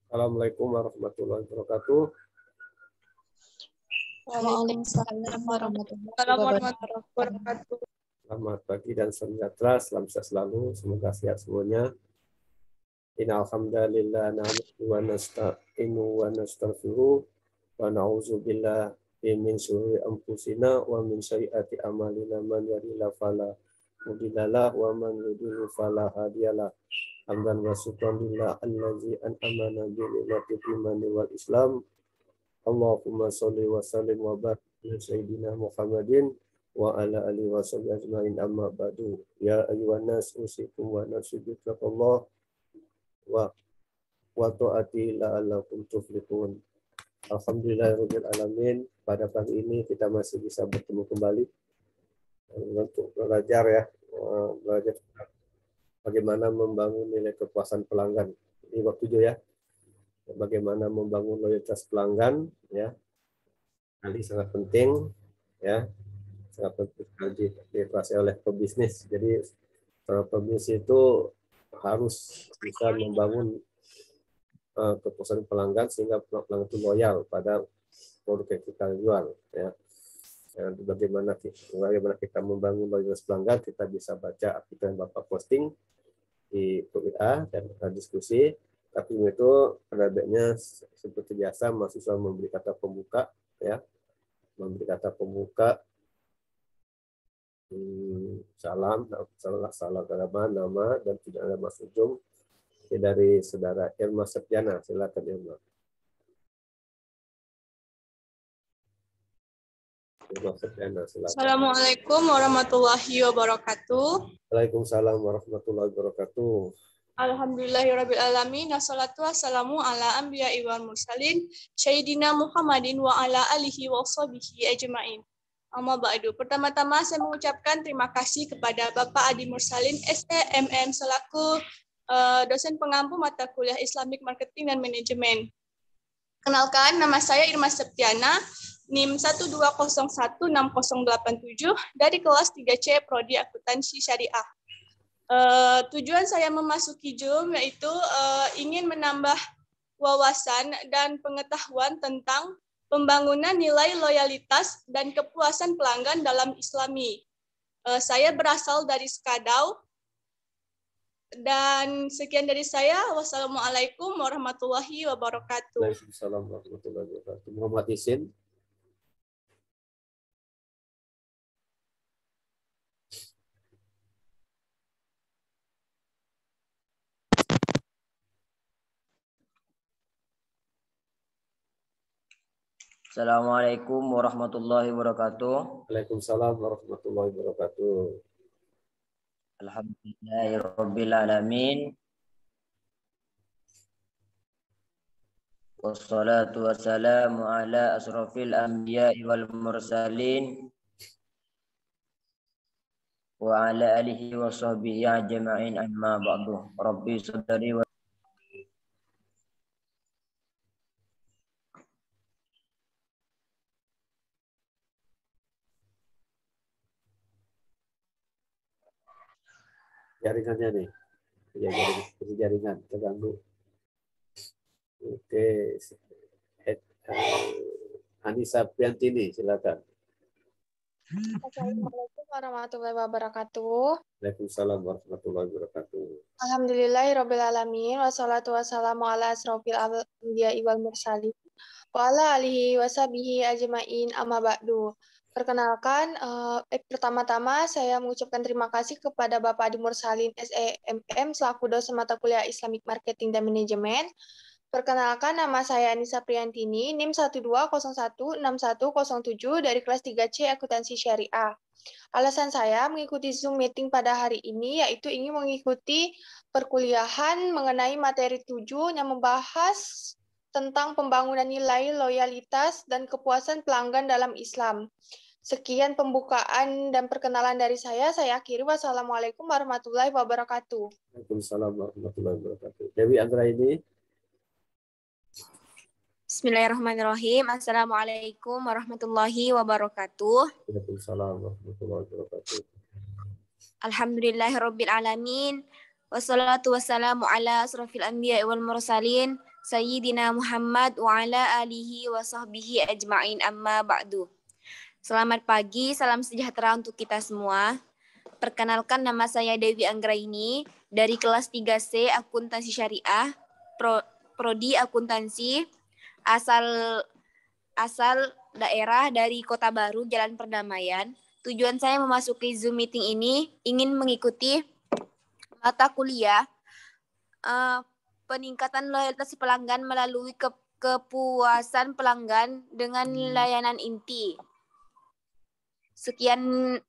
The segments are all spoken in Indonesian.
Assalamualaikum warahmatullahi wabarakatuh. Waalaikumsalam warahmatullahi wabarakatuh. Selamat pagi dan sejahtera, salam sehat selalu, semoga sehat semuanya. Innal hamdalillah nahmaduhu wa nasta'inu wa nastaghfiruh wa na'udzu billahi min syururi anfusina wa min sayyiati a'malina man yahdihillahu fala mudhillalah wa man yudhlil fala hadiyalah. Hamdan wa syukran lillah allazi an'amana bi ni'matil imani wal islam. Allahumma sholli wa sallim wa barik ala sayyidina Muhammadin wa ala alihi wa sahbihi ajmain amma ba'du. Ya ayyuhan nas usikum wa nafsi bi taqwallah wa ta'ati la'allakum tuflihun. Alhamdulillahirabbil alamin. Pada pagi ini kita masih bisa bertemu kembali untuk belajar ya, belajar bagaimana membangun nilai kepuasan pelanggan. Ini bab 7 ya. Bagaimana membangun loyalitas pelanggan ya. Kali sangat penting ya. Sangat penting dikuasai oleh pebisnis. Jadi para pebisnis itu harus bisa membangun kepuasan pelanggan sehingga pelanggan itu loyal pada produk yang kita jual ya. Bagaimana kita membangun loyalitas pelanggan, kita bisa baca artikel yang Bapak posting di WA dan diskusi. Tapi itu pada baiknya seperti biasa mahasiswa memberi kata pembuka ya, memberi kata pembuka, salam nama dan tidak ada mas ujung dari saudara Irma Septiana. Silakan Irma. Assalamualaikum warahmatullahi wabarakatuh. Waalaikumsalam warahmatullahi wabarakatuh. Alhamdulillahirabbil alamin. Wassalatu wassalamu ala anbiya'i wal mursalin sayyidina Muhammadin wa ala alihi wa sahbihi ajmain. Amma ba'du. Pertama-tama saya mengucapkan terima kasih kepada Bapak Adi Mursalin SEMM selaku dosen pengampu mata kuliah Islamic Marketing dan Manajemen. Kenalkan, nama saya Irma Septiana, NIM 120160087 dari kelas 3C Prodi Akuntansi Syariah. Tujuan saya memasuki Zoom yaitu ingin menambah wawasan dan pengetahuan tentang pembangunan nilai loyalitas dan kepuasan pelanggan dalam Islami. Saya berasal dari Skadau. Dan sekian dari saya. Wassalamualaikum warahmatullahi wabarakatuh. Waalaikumsalam warahmatullahi wabarakatuh. Muhammad Isin. Assalamualaikum warahmatullahi wabarakatuh. Waalaikumsalam warahmatullahi wabarakatuh. Alhamdulillahirabbil alamin. Wassalatu wassalamu ala asrofil anbiya'i wal mursalin wa ala alihi wa sahbihi ajma'in amma ba'du. Rabbi sadri wa jaringannya nih. Ya, jaringan terganggu. Oke. Anissa Priantini, silakan. Assalamualaikum warahmatullahi wabarakatuh. Waalaikumsalam warahmatullahi wabarakatuh. Alhamdulillahirabbil alamin wassalatu wassalamu ala asrofil anbiya'i wal mursalin wa ala alihi washabihi ajmain amma ba'du. Perkenalkan, pertama-tama saya mengucapkan terima kasih kepada Bapak Adi Mursalin SEMM selaku dosen mata kuliah Islamic Marketing dan Manajemen. Perkenalkan, nama saya Anissa Priantini, NIM 120160007 dari kelas 3C Akuntansi Syariah. Alasan saya mengikuti Zoom meeting pada hari ini yaitu ingin mengikuti perkuliahan mengenai materi 7 yang membahas tentang pembangunan nilai, loyalitas, dan kepuasan pelanggan dalam Islam. Sekian pembukaan dan perkenalan dari saya akhiri. Wassalamualaikum warahmatullahi wabarakatuh. Waalaikumsalam warahmatullahi wabarakatuh. Dewi Anggraini. Bismillahirrahmanirrahim. Assalamualaikum warahmatullahi wabarakatuh. Waalaikumsalam warahmatullahi wabarakatuh. Alhamdulillahirabbil alamin. Wassalatu wassalamu ala asrofil anbiya'i wal mursalin Sayyidina Muhammad wa ala alihi wa sahbihi ajma'in amma ba'du. Selamat pagi, salam sejahtera untuk kita semua. Perkenalkan, nama saya Dewi Anggraini dari kelas 3C Akuntansi Syariah, Prodi Akuntansi, asal daerah dari Kota Baru, Jalan Perdamaian. Tujuan saya memasuki Zoom meeting ini ingin mengikuti mata kuliah peningkatan loyalitas pelanggan melalui kepuasan pelanggan dengan layanan inti. Sekian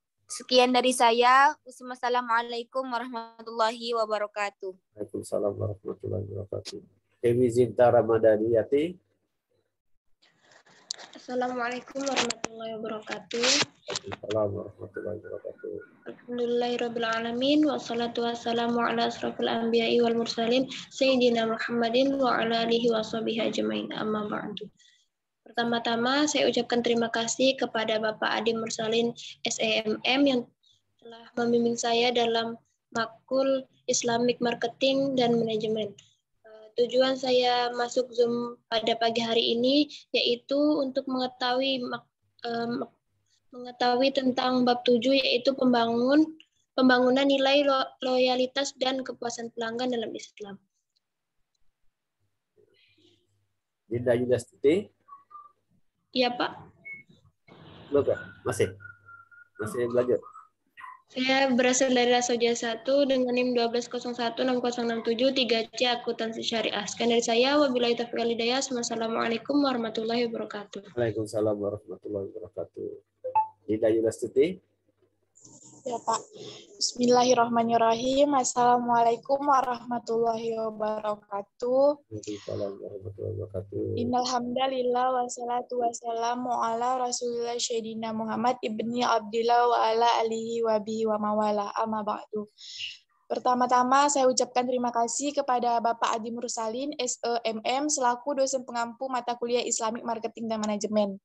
dari saya. Wassalamualaikum warahmatullahi wabarakatuh. Waalaikumsalam warahmatullahi wabarakatuh. Dewi Zinta Ramadhaniyati. Assalamualaikum warahmatullahi wabarakatuh. Waalaikumsalam warahmatullahi wabarakatuh. Alhamdulillahirrabbilalamin. Wassalatu wassalamu ala asrafil anbiya'i wal mursalin Sayyidina Muhammadin wa ala alihi wa sahbihi ajma'in amma ba'du. Pertama-tama saya ucapkan terima kasih kepada Bapak Adi Mursalin SEMM yang telah membimbing saya dalam makul Islamic Marketing dan Manajemen. Tujuan saya masuk Zoom pada pagi hari ini yaitu untuk mengetahui tentang bab 7 yaitu pembangunan nilai loyalitas dan kepuasan pelanggan dalam Islam. Dinda Yudastuti. Iya, Pak. Belum Kak? Masih belajar. Saya berasal dari Lasoja 1 dengan NIM 12016067 3C Akuntansi Syariah. Sekian dari saya. Wabillahi taufiq wal hidayah. Wassalamualaikum warahmatullahi wabarakatuh. Waalaikumsalam warahmatullahi wabarakatuh. Dinda Yudastuti. Ya, Pak. Bismillahirrahmanirrahim. Assalamualaikum warahmatullahi wabarakatuh. Waalaikumsalam warahmatullahi wabarakatuh. Innal hamdalillah wassalatu wassalamu ala Rasulillah Sayyidina Muhammad ibni Abdillah wa ala alihi wa bihi wa mawala amma ba'du. Pertama-tama saya ucapkan terima kasih kepada Bapak Adi Mursalin SEMM selaku dosen pengampu mata kuliah Islamic Marketing dan Manajemen.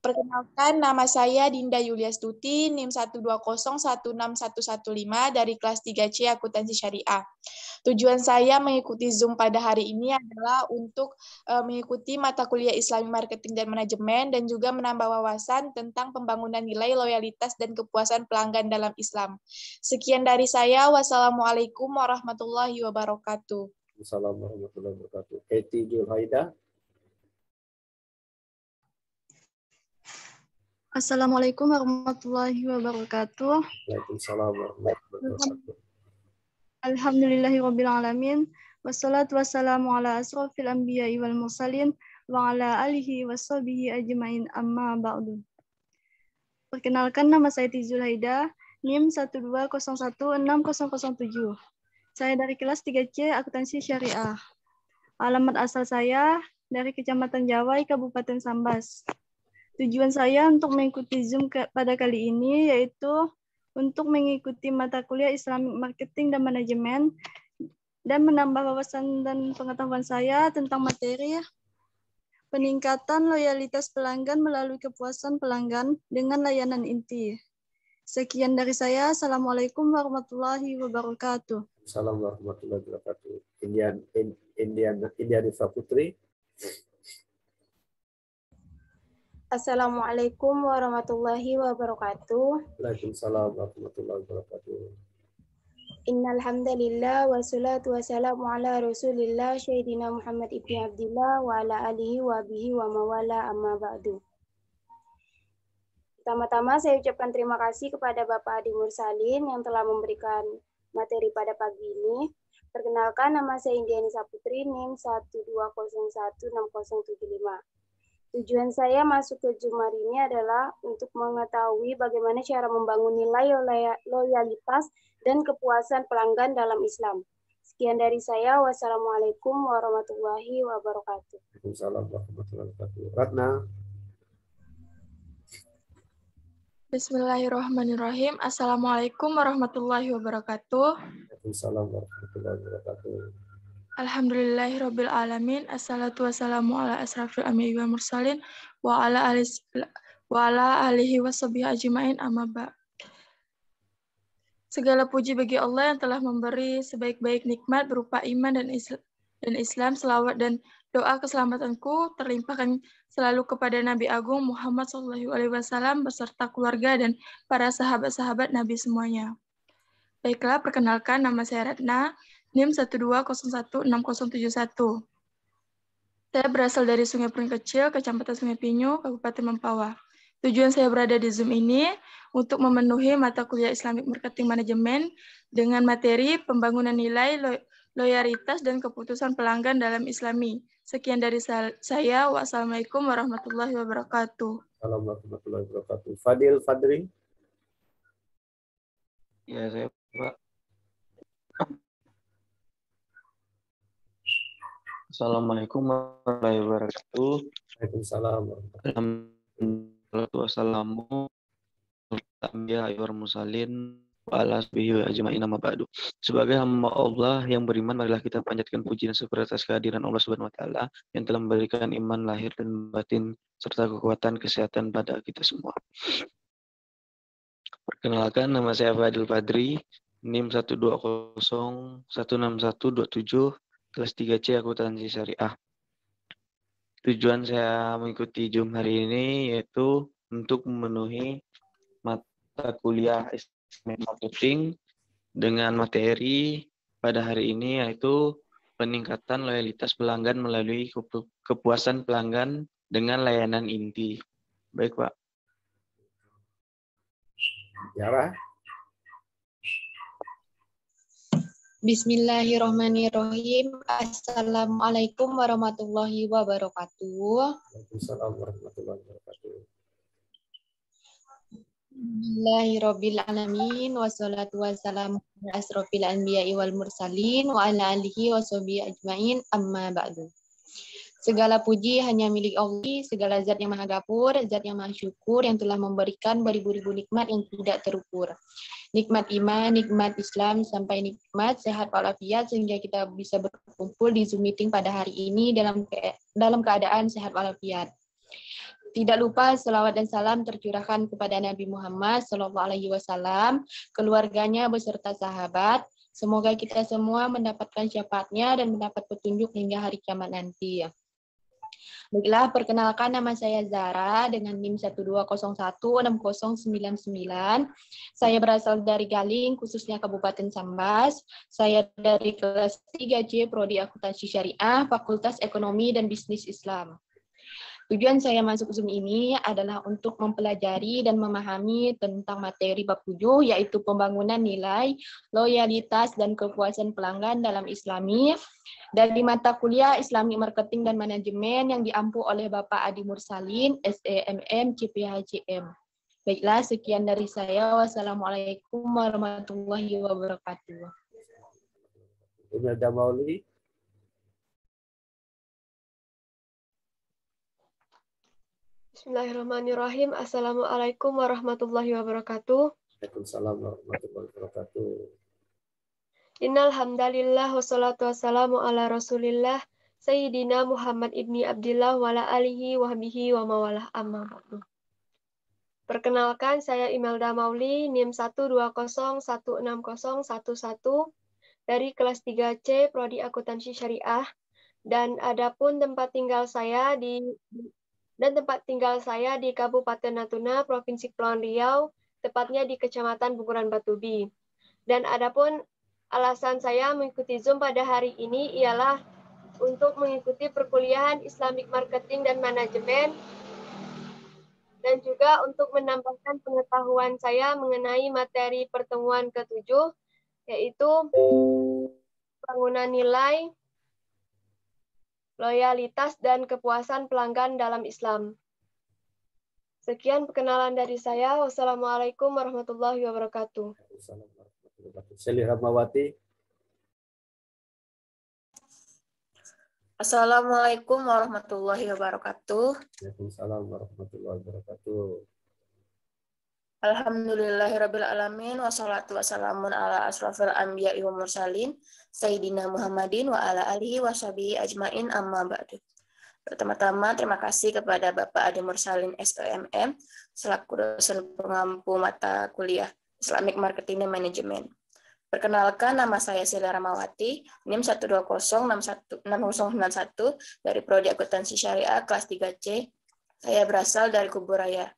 Perkenalkan, nama saya Dinda Yuliastuti, NIM 120161115 dari kelas 3C Akuntansi Syariah. Tujuan saya mengikuti Zoom pada hari ini adalah untuk mengikuti mata kuliah Islamic Marketing dan Manajemen dan juga menambah wawasan tentang pembangunan nilai loyalitas dan kepuasan pelanggan dalam Islam. Sekian dari saya. Wassalamualaikum warahmatullahi wabarakatuh. Assalamualaikum warahmatullahi wabarakatuh. Katie Julhaida. Assalamualaikum warahmatullahi wabarakatuh. Waalaikumsalam warahmatullahi wabarakatuh. Alhamdulillahirabbil alamin. Wassalatu wassalamu ala asrofil anbiya'i wal mursalin wa ala alihi washabihi ajmain amma ba'du. Perkenalkan, nama saya Tizul Haida, NIM 1201607. Saya dari kelas 3C Akuntansi Syariah. Alamat asal saya dari Kecamatan Jawai, Kabupaten Sambas. Tujuan saya untuk mengikuti Zoom pada kali ini yaitu untuk mengikuti mata kuliah Islamic Marketing dan Manajemen dan menambah wawasan dan pengetahuan saya tentang materi peningkatan loyalitas pelanggan melalui kepuasan pelanggan dengan layanan inti. Sekian dari saya. Assalamualaikum warahmatullahi wabarakatuh. Assalamualaikum warahmatullahi wabarakatuh. India Rifa Putri. Assalamualaikum warahmatullahi wabarakatuh. Waalaikumsalam warahmatullahi wabarakatuh. Innal hamdalillah wassalatu wassalamu ala Rasulillah Sayyidina Muhammad ibni Abdillah wa ala alihi wa bihi wa mawala amma ba'du. Pertama-tama saya ucapkan terima kasih kepada Bapak Adi Mursalin yang telah memberikan materi pada pagi ini. Perkenalkan, nama saya Indianisa Putri, NIM 1201675. Tujuan saya masuk ke Zoom hari ini adalah untuk mengetahui bagaimana cara membangun nilai loyalitas dan kepuasan pelanggan dalam Islam. Sekian dari saya. Wassalamualaikum warahmatullahi wabarakatuh. Waalaikumsalam warahmatullahi wabarakatuh. Ratna. Bismillahirrahmanirrahim. Assalamualaikum warahmatullahi wabarakatuh. Waalaikumsalam warahmatullahi wabarakatuh. Alhamdulillahirabbil alamin. Assalatu wassalamu ala asrafil anbiya'i wal mursalin wa ala alihi washabihi ajmain amma ba'd. Segala puji bagi Allah yang telah memberi sebaik-baik nikmat berupa iman dan Islam, selawat dan Doa keselamatanku terlimpahkan selalu kepada Nabi Agung Muhammad SAW beserta keluarga dan para sahabat-sahabat Nabi semuanya. Baiklah, perkenalkan nama saya Ratna, NIM 1201671. Saya berasal dari Sungai Pring Kecil, Kecamatan Sungai Pinyu, Kabupaten Mempawah. Tujuan saya berada di Zoom ini untuk memenuhi mata kuliah Islamic Marketing Management dengan materi pembangunan nilai, loyalitas, dan keputusan pelanggan dalam Islami. Sekian dari saya. Wassalamualaikum warahmatullahi wabarakatuh. Assalamualaikum warahmatullahi wabarakatuh. Fadil Fadri. Ya, saya Pak. Assalamualaikum warahmatullahi wabarakatuh. Waalaikumsalam. Wassalamu mursalin wa ala asbihi ajma'in amma ba'du. Sebagai hamba Allah yang beriman, marilah kita panjatkan puji dan syukur atas kehadiran Allah Subhanahu wa taala yang telah memberikan iman lahir dan batin serta kekuatan kesehatan pada kita semua. Perkenalkan, nama saya Fadil Fadri, NIM 120166127, kelas 3C Akuntansi Syariah. Tujuan saya mengikuti Zoom hari ini yaitu untuk memenuhi mata kuliah Islamic Marketing dengan materi pada hari ini yaitu peningkatan loyalitas pelanggan melalui kepuasan pelanggan dengan layanan inti. Baik, Pak. Yara. Bismillahirrahmanirrahim. Assalamualaikum warahmatullahi wabarakatuh. Waalaikumsalam warahmatullahi wabarakatuh. Bismillahirabbil alamin wassalatu wassalamu ala asrofil anbiya'i wal mursalin wa ala alihi washabihi ajmain amma ba'du. Segala puji hanya milik Allah, segala zat yang maha gafur, zat yang maha syukur, yang telah memberikan beribu-ribu nikmat yang tidak terukur. Nikmat iman, nikmat Islam, sampai nikmat sehat walafiat sehingga kita bisa berkumpul di Zoom meeting pada hari ini dalam keadaan sehat walafiat. Tidak lupa selawat dan salam tercurahkan kepada Nabi Muhammad SAW, keluarganya beserta sahabat. Semoga kita semua mendapatkan syafaatnya dan mendapat petunjuk hingga hari kiamat nanti. Baiklah, perkenalkan nama saya Zara dengan NIM 1201699. Saya berasal dari Galing, khususnya Kabupaten Sambas. Saya dari kelas 3C Prodi Akuntansi Syariah, Fakultas Ekonomi dan Bisnis Islam. Tujuan saya masuk Zoom ini adalah untuk mempelajari dan memahami tentang materi bab 7, yaitu pembangunan nilai, loyalitas, dan kepuasan pelanggan dalam Islami, dari mata kuliah Islamic Marketing dan Manajemen yang diampu oleh Bapak Adi Mursalin, SEMM, CPHCM. Baiklah, sekian dari saya. Wassalamualaikum warahmatullahi wabarakatuh. Imelda Mauli. Bismillahirrahmanirrahim. Assalamualaikum warahmatullahi wabarakatuh. Waalaikumsalam warahmatullahi wabarakatuh. Innal hamdalillah wassalatu wassalamu ala Rasulillah Sayyidina Muhammad ibni Abdillah wa ala alihi wa sahbihi wa mawalah amma ba'du. Perkenalkan, saya Imelda Mauli, NIM 120160111 dari kelas 3C Prodi Akuntansi Syariah, dan adapun tempat tinggal saya di Kabupaten Natuna, Provinsi Kepulauan Riau, tepatnya di Kecamatan Bunguran Batubi. Dan adapun alasan saya mengikuti Zoom pada hari ini ialah untuk mengikuti perkuliahan Islamic Marketing dan Manajemen, dan juga untuk menambahkan pengetahuan saya mengenai materi pertemuan ke-7, yaitu bangunan nilai, loyalitas, dan kepuasan pelanggan dalam Islam. Sekian perkenalan dari saya. Wassalamualaikum warahmatullahi wabarakatuh. Shelly Rahmawati. Assalamualaikum warahmatullahi wabarakatuh. Waalaikumsalam warahmatullahi wabarakatuh. Alhamdulillahirabbil alamin wassalatu wassalamun ala asrofil anbiya'i wal mursalin Sayyidina Muhammadin wa ala alihi washabihi ajmain amma ba'du. Pertama-tama terima kasih kepada Bapak Adi Mursalin SEMM selaku dosen pengampu mata kuliah Islamic Marketing dan Manajemen. Perkenalkan, nama saya Sila Ramawati, NIM 120616091 dari Prodi Akuntansi Syariah kelas 3C. Saya berasal dari Kuburaya.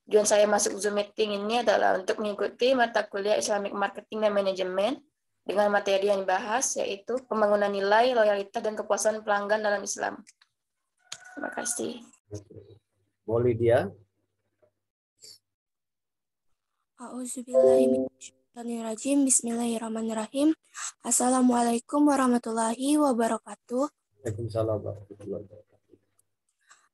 Tujuan saya masuk Zoom meeting ini adalah untuk mengikuti mata kuliah Islamic Marketing dan Manajemen dengan materi yang dibahas, yaitu pembangunan nilai, loyalitas, dan kepuasan pelanggan dalam Islam. Terima kasih. Maulidia. A'udzubillahiminasyaitonirrajim. Bismillahirrahmanirrahim. Assalamualaikum warahmatullahi wabarakatuh. Waalaikumsalam warahmatullahi wabarakatuh.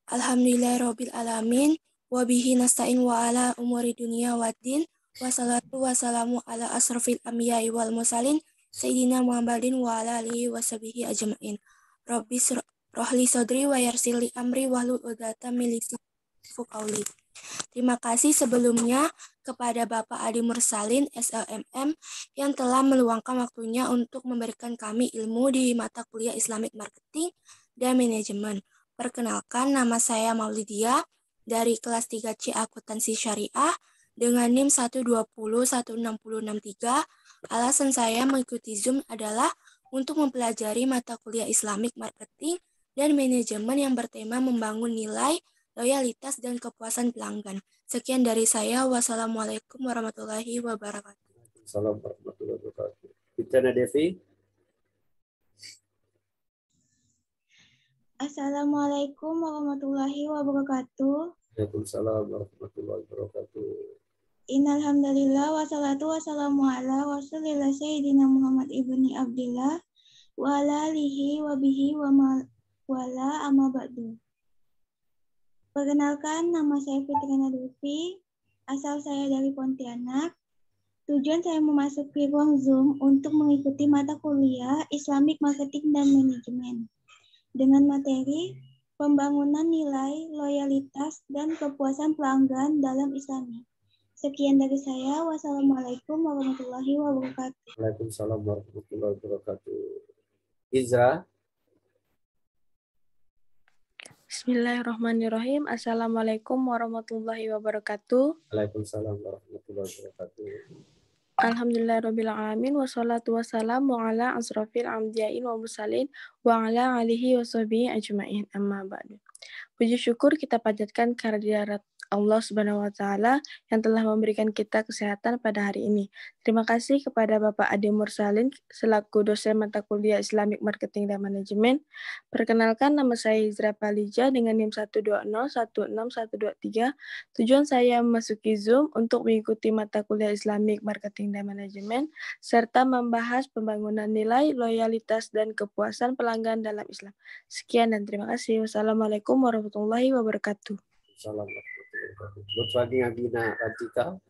Alhamdulillahirabbil alamin wa bihi nasta'in wa ala umuri dunya waddin wa salatu wassalamu ala asrofil anbiya'i wal mursalin sayyidina Muhammadin wa ala alihi wa sahbihi ajma'in. Rabbi shrahli sadri wa yassir li amri wahlul 'uqdatam min lisani yafqahu qawli. Terima kasih sebelumnya kepada Bapak Adi Mursalin, SLMM, yang telah meluangkan waktunya untuk memberikan kami ilmu di mata kuliah Islamic Marketing dan Manajemen. Perkenalkan, nama saya Maulidia dari kelas 3C Akuntansi Syariah dengan NIM 1201663. Alasan saya mengikuti Zoom adalah untuk mempelajari mata kuliah Islamic Marketing dan Manajemen yang bertema membangun nilai, loyalitas, dan kepuasan pelanggan. Sekian dari saya. Wassalamualaikum warahmatullahi wabarakatuh. Assalamualaikum warahmatullahi wabarakatuh. Bitana Devi. Assalamualaikum warahmatullahi wabarakatuh. Waalaikumsalam warahmatullahi wabarakatuh. Innalhamdulillah wassalatu wassalamu ala rasulillah sayyidina Muhammad ibni Abdillah wa ala alihi wa bihi wa wala amma ba'du. Perkenalkan, nama saya Fitriana Devi, asal saya dari Pontianak. Tujuan saya memasuki ruang Zoom untuk mengikuti mata kuliah Islamic Marketing dan Manajemen dengan materi pembangunan nilai, loyalitas, dan kepuasan pelanggan dalam Islami. Sekian dari saya. Wassalamualaikum warahmatullahi wabarakatuh. Waalaikumsalam warahmatullahi wabarakatuh. Izra. Bismillahirrahmanirrahim. Assalamualaikum warahmatullahi wabarakatuh. Waalaikumsalam warahmatullahi wabarakatuh. Alhamdulillahirabbil alamin wassalatu wassalamu ala asrofil anbiya'i wal mursalin wa ala alihi washabihi ajmain. Amma ba'du. Puji syukur kita panjatkan kehadirat Allah Subhanahu wa taala yang telah memberikan kita kesehatan pada hari ini. Terima kasih kepada Bapak Adi Mursalin selaku dosen mata kuliah Islamic Marketing dan Manajemen. Perkenalkan, nama saya Izra Palija dengan NIM 120161123. Tujuan saya memasuki Zoom untuk mengikuti mata kuliah Islamic Marketing dan Manajemen serta membahas pembangunan nilai, loyalitas, dan kepuasan pelanggan dalam Islam. Sekian dan terima kasih. Wassalamualaikum warahmatullahi wabarakatuh. Assalamualaikum. Lutfani Agina Ratika.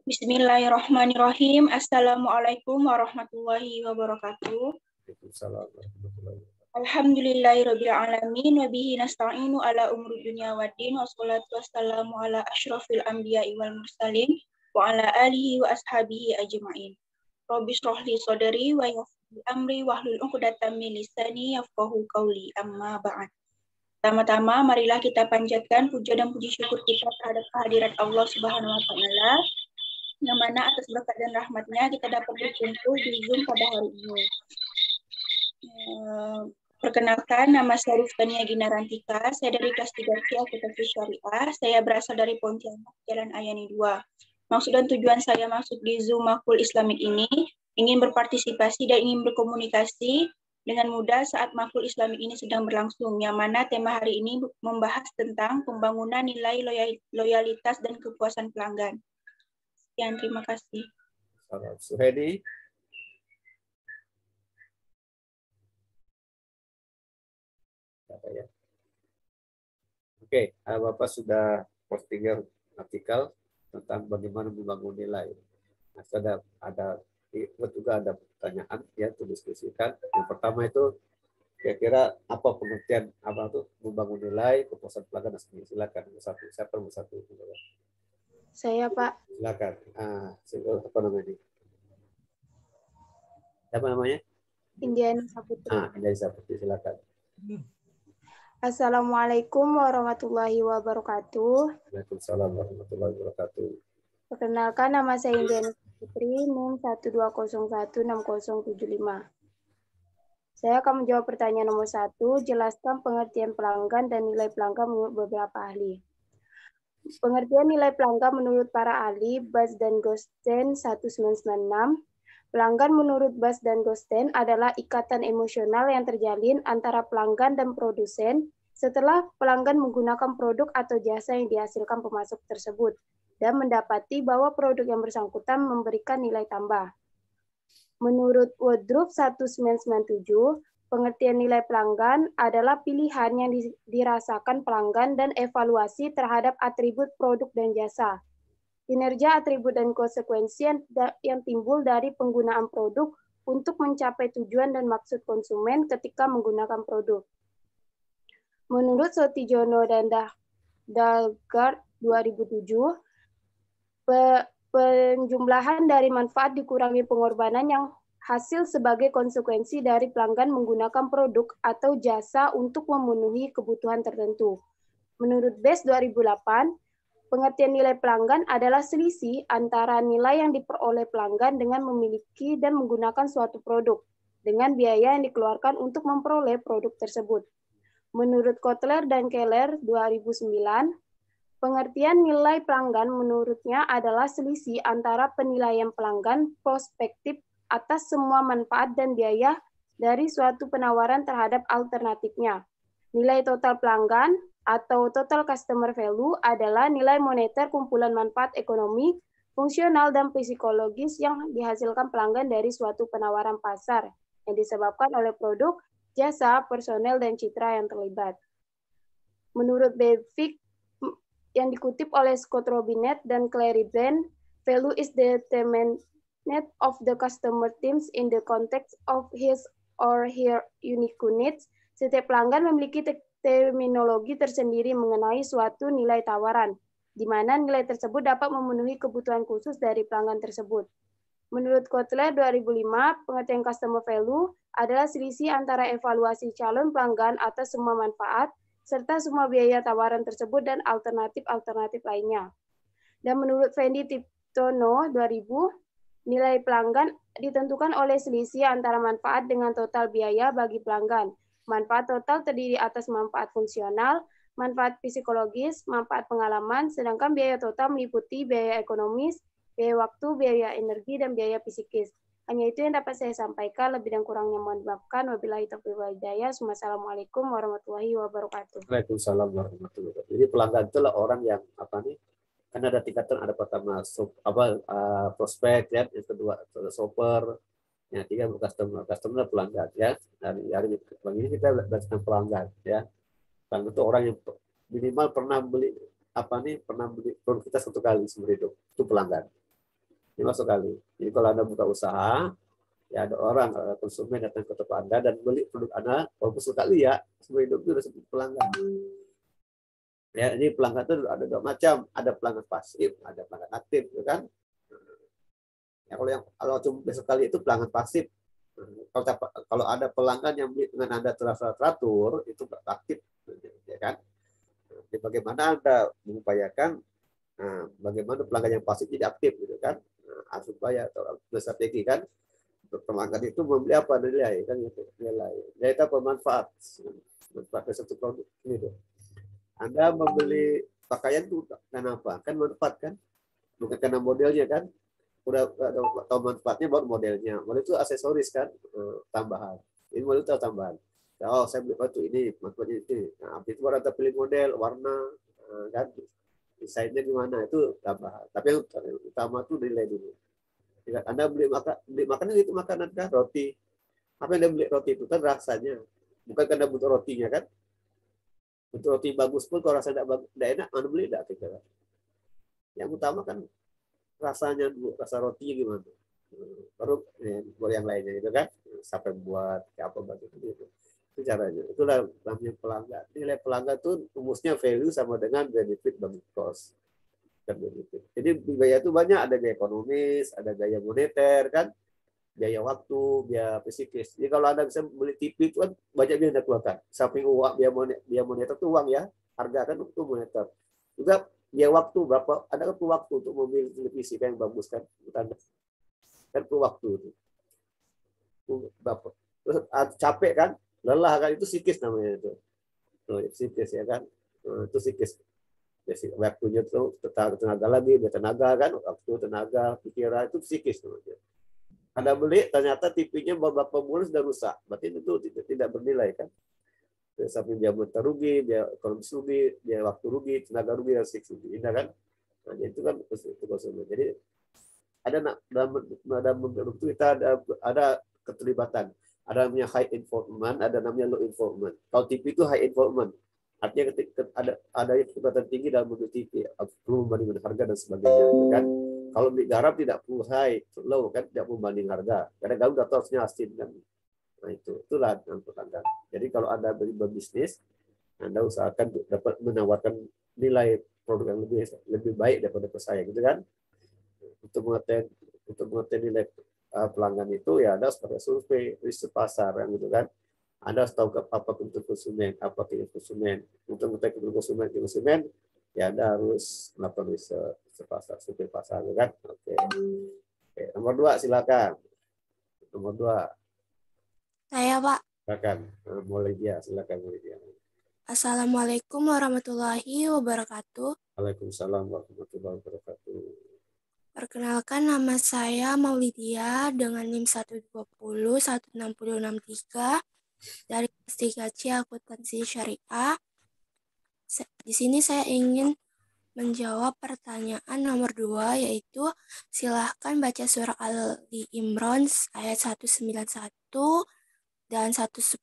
Bismillahirrahmanirrahim. Assalamualaikum warahmatullahi wabarakatuh. Waalaikumsalam warahmatullahi wabarakatuh. Alhamdulillahirabbil alamin wa bihi nasta'inu ala umuri dunya waddin wassalatu wassalamu ala asyrafil anbiya'i wal mursalin wa ala alihi wa ashabihi ajma'in. Rabbi shrahli sadri wa yassir li amri wahlul 'uqdatam min lisani yafqahu qawli. Amma ba'd. Pertama-tama, marilah kita panjatkan puja dan puji syukur kita terhadap kehadirat Allah Subhanahu wa taala, yang mana atas berkat dan rahmatnya kita dapat berkumpul di Zoom pada hari ini. Perkenalkan, nama saya Rufani Agina Rantika, saya dari kelas 3C Akuntansi Syariah, saya berasal dari Pontianak, Jalan Ayani 2. Maksud dan tujuan saya masuk di Zoom Makul Islamik ini, ingin berpartisipasi dan ingin berkomunikasi dengan mudah saat Makul Islamik ini sedang berlangsung, yang mana tema hari ini membahas tentang pembangunan nilai, loyalitas, dan kepuasan pelanggan. Sekian, terima kasih. Salam. Suhedi. Oke, Bapak sudah posting artikel tentang bagaimana membangun nilai. Nah, ada juga ada pertanyaan ya, untuk diskusikan. Yang pertama itu kira-kira apa pengertian apa itu membangun nilai, kepuasan pelanggan, dan sebagainya. Silakan satu, siapa nomor satu? Saya, Pak. Silakan. Apa namanya? Siapa namanya? Indiana Saputri. Indiana Saputri, silakan. Assalamualaikum warahmatullahi wabarakatuh. Waalaikumsalam warahmatullahi wabarakatuh. Perkenalkan, nama saya Indiana Putri, NIM 12016075. Saya akan menjawab pertanyaan nomor 1. Jelaskan pengertian pelanggan dan nilai pelanggan menurut beberapa ahli. Pengertian nilai pelanggan menurut para ahli, Bas dan Gosten 1996. Pelanggan menurut Bas dan Gosten adalah ikatan emosional yang terjalin antara pelanggan dan produsen setelah pelanggan menggunakan produk atau jasa yang dihasilkan pemasok tersebut dan mendapati bahwa produk yang bersangkutan memberikan nilai tambah. Menurut Woodruff 1997, pengertian nilai pelanggan adalah pilihan yang dirasakan pelanggan dan evaluasi terhadap atribut produk dan jasa. Kinerja, atribut, dan konsekuensi yang timbul dari penggunaan produk untuk mencapai tujuan dan maksud konsumen ketika menggunakan produk. Menurut Sotijono dan Dalgaard 2007, penjumlahan dari manfaat dikurangi pengorbanan yang hasil sebagai konsekuensi dari pelanggan menggunakan produk atau jasa untuk memenuhi kebutuhan tertentu. Menurut BES 2008, pengertian nilai pelanggan adalah selisih antara nilai yang diperoleh pelanggan dengan memiliki dan menggunakan suatu produk dengan biaya yang dikeluarkan untuk memperoleh produk tersebut. Menurut Kotler dan Keller 2009, pengertian nilai pelanggan menurutnya adalah selisih antara penilaian pelanggan prospektif atas semua manfaat dan biaya dari suatu penawaran terhadap alternatifnya. Nilai total pelanggan atau total customer value adalah nilai moneter kumpulan manfaat ekonomi, fungsional, dan psikologis yang dihasilkan pelanggan dari suatu penawaran pasar yang disebabkan oleh produk, jasa, personel, dan citra yang terlibat. Menurut Bevik yang dikutip oleh Scott Robinet dan Clary Brand, value is determined of the customer teams in the context of his or her unique needs. Setiap pelanggan memiliki terminologi tersendiri mengenai suatu nilai tawaran, di mana nilai tersebut dapat memenuhi kebutuhan khusus dari pelanggan tersebut. Menurut Kotler 2005, pengertian customer value adalah selisih antara evaluasi calon pelanggan atas semua manfaat, serta semua biaya tawaran tersebut dan alternatif-alternatif lainnya. Dan menurut Fendi Tiptono 2000, nilai pelanggan ditentukan oleh selisih antara manfaat dengan total biaya bagi pelanggan. Manfaat total terdiri atas manfaat fungsional, manfaat psikologis, manfaat pengalaman, sedangkan biaya total meliputi biaya ekonomis, biaya waktu, biaya energi, dan biaya psikis. Hanya itu yang dapat saya sampaikan, lebih dan kurangnya mohon dimaafkan. Wabillahi taufiq wal hidayah. Wassalamualaikum warahmatullahi wabarakatuh. Waalaikumsalam warahmatullahi wabarakatuh. Jadi pelanggan itulah orang yang kan ada tingkatan, ada pertama prospek ya, yang kedua shopper, yang ketiga customer pelanggan ya. Dari ini kita belajar pelanggan ya. Pelanggan itu orang yang minimal pernah beli produk kita satu kali seumur hidup, itu pelanggan. Ini masuk kali. Jadi kalau Anda buka usaha, ya ada orang konsumen datang ke toko Anda dan beli produk Anda, walaupun sekali ya, seumur hidup itu sudah sebut pelanggan. Ya, ini pelanggan itu ada dua macam, ada pelanggan pasif, ada pelanggan aktif, gitu kan? Ya, kalau cuma besok kali itu pelanggan pasif. Kalau ada pelanggan yang beli dengan Anda teratur, itu aktif, ya kan? Jadi bagaimana Anda mengupayakan bagaimana pelanggan yang pasif jadi aktif, gitu kan? Harus upaya atau strategi kan? Pelanggan itu membeli apa nilai kan? Nilai itu bermanfaat, manfaat dari satu produk ini tuh. Anda membeli pakaian itu kenapa? Kan manfaat kan? Bukan karena modelnya kan? Udah tahu manfaatnya baru modelnya. Model itu aksesoris kan? Tambahan. Ini model itu tambahan. Oh, saya beli batu ini, manfaatnya ini. Nah, itu baru Anda pilih model, warna, kan? Desainnya gimana? Itu tambahan. Tapi yang utama itu nilai dulu. Anda beli makanan itu makanan kan? Roti. Apa yang Anda beli roti itu kan rasanya. Bukan karena butuh rotinya kan? Untuk roti bagus pun kalau rasa tidak enak, Anda beli tidak kira. Yang utama kan rasanya dulu, rasa rotinya gimana. Baru yang lainnya itu kan, siapa yang buat, apa begitu gitu. Itu caranya. Itulah namanya pelanggan. Nilai pelanggan itu rumusnya value sama dengan benefit bagi cost. Jadi gaya itu banyak, ada gaya ekonomis, ada gaya moneter kan, biaya waktu, biaya psikis. Jadi kalau Anda bisa beli TV itu kan banyak yang Anda keluarkan. Samping uang, biaya moneter itu uang ya, harga kan itu moneter. Juga biaya waktu berapa? Anda kan perlu waktu untuk memilih televisi yang bagus kan. kan perlu waktu itu. Terus capek kan, lelah kan, itu psikis namanya itu. Psikis ya kan, itu psikis. Jadi waktunya itu tenaga lagi, dia tenaga kan, waktu, tenaga, pikiran, itu psikis namanya. Anda beli ternyata TV-nya beberapa bulan sudah rusak, berarti itu tidak bernilai kan. Sampai dia muter rugi, dia ekonomis rugi, dia waktu rugi, tenaga rugi, dan psikis rugi, kan? Nah, itu kan itu konsumen. Jadi ada dalam bentuk kita ada keterlibatan. Ada namanya high involvement, ada namanya low involvement. Kalau TV itu high involvement, artinya ketika ada keterlibatan tinggi dalam bentuk TV, perlu membandingkan harga dan sebagainya, kan? Kalau beli garam tidak perlu high, low kan, tidak perlu banding harga. Karena garam harusnya asin kan. Nah itulah untuk Anda. Jadi kalau Anda berbisnis, Anda usahakan dapat menawarkan nilai produk yang lebih baik daripada pesaing, gitu kan? Untuk mengetahui nilai pelanggan itu ya Anda harus pakai survei, riset pasar, yang gitu kan. Anda harus tahu apa untuk konsumen, apa keinginan konsumen. Untuk mengetahui konsumen, ya Anda harus melakukan riset pasar, survei pasar, gitu kan? Oke. Nomor 2 silakan. Nomor 2. Saya, Pak. Silakan, mulai dia. Assalamualaikum warahmatullahi wabarakatuh. Waalaikumsalam warahmatullahi wabarakatuh. Perkenalkan, nama saya Maulidia dengan NIM 1201663 dari kelas 3C Akuntansi Syariah. Di sini saya ingin menjawab pertanyaan nomor 2, yaitu silahkan baca surah Al-Imran ayat 191 dan 110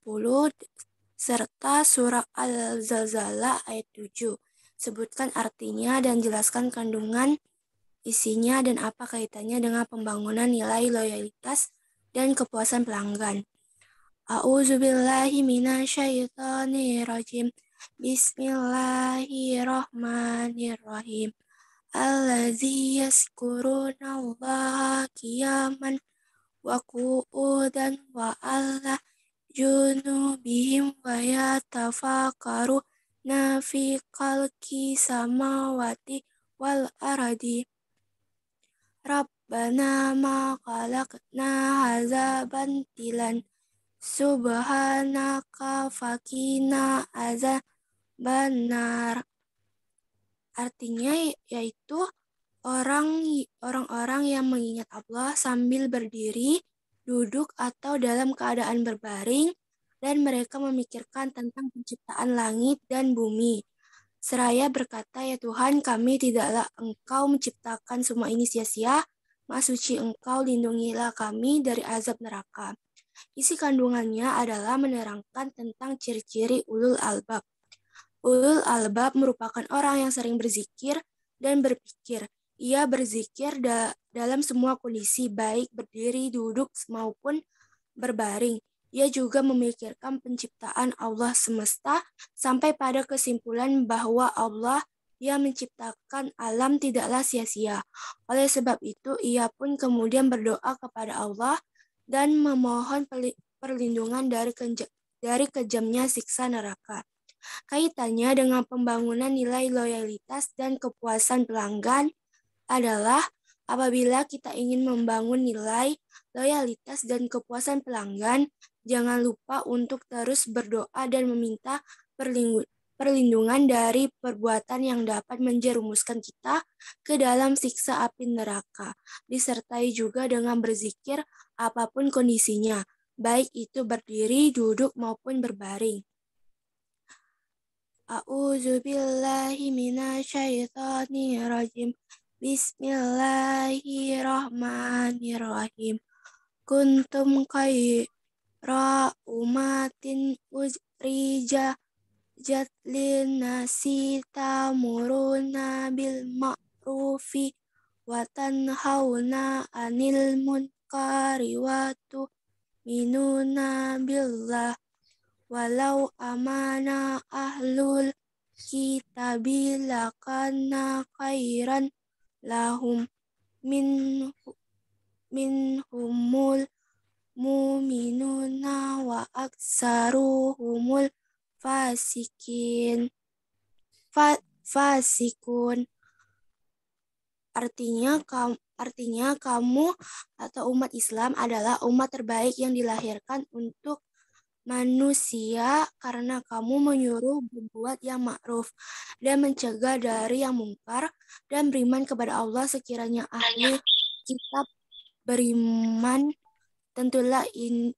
serta surah Al-Zalzalah ayat 7. Sebutkan artinya dan jelaskan kandungan isinya dan apa kaitannya dengan pembangunan nilai loyalitas dan kepuasan pelanggan. A'udzubillahi minasyaitonirrajim. Bismillahirrahmanirrahim. Allazi yazkurunallaha qiyaman wa qu'udan wa ala junubihim wa yatafakkaruna fi khalqi samawati wal ardi. Rabbana ma khalaqna hadza bantilan subhanaka faqina adzabannar. Artinya yaitu orang-orang yang mengingat Allah sambil berdiri, duduk atau dalam keadaan berbaring, dan mereka memikirkan tentang penciptaan langit dan bumi. Seraya berkata, ya Tuhan kami, tidaklah Engkau menciptakan semua ini sia-sia, Maha Suci Engkau, lindungilah kami dari azab neraka. Isi kandungannya adalah menerangkan tentang ciri-ciri ulul albab. Ulul albab merupakan orang yang sering berzikir dan berpikir. Ia berzikir dalam semua kondisi, baik berdiri, duduk, maupun berbaring. Ia juga memikirkan penciptaan Allah semesta sampai pada kesimpulan bahwa Allah yang menciptakan alam tidaklah sia-sia. Oleh sebab itu, ia pun kemudian berdoa kepada Allah dan memohon perlindungan dari kejamnya siksa neraka. Kaitannya dengan pembangunan nilai loyalitas dan kepuasan pelanggan adalah apabila kita ingin membangun nilai loyalitas dan kepuasan pelanggan, jangan lupa untuk terus berdoa dan meminta perlindungan dari perbuatan yang dapat menjerumuskan kita ke dalam siksa api neraka. Disertai juga dengan berzikir apapun kondisinya, baik itu berdiri, duduk, maupun berbaring. A'udzubillahi minasyaitonirrajim. Bismillahirrahmanirrahim. Kuntum khaira umatin ukhrijat linnasi ta'muruna bil ma'rufi wa tanhauna 'anil munkari wa tu'minuna billah. Walau amana ahlul kitabi lakana khairan lahum minhumul mu'minuna wa aksaruhumul fasikun. Artinya Artinya kamu atau umat Islam adalah umat terbaik yang dilahirkan untuk manusia karena kamu menyuruh berbuat yang ma'ruf dan mencegah dari yang mungkar dan beriman kepada Allah. Sekiranya ahli kitab beriman, tentulah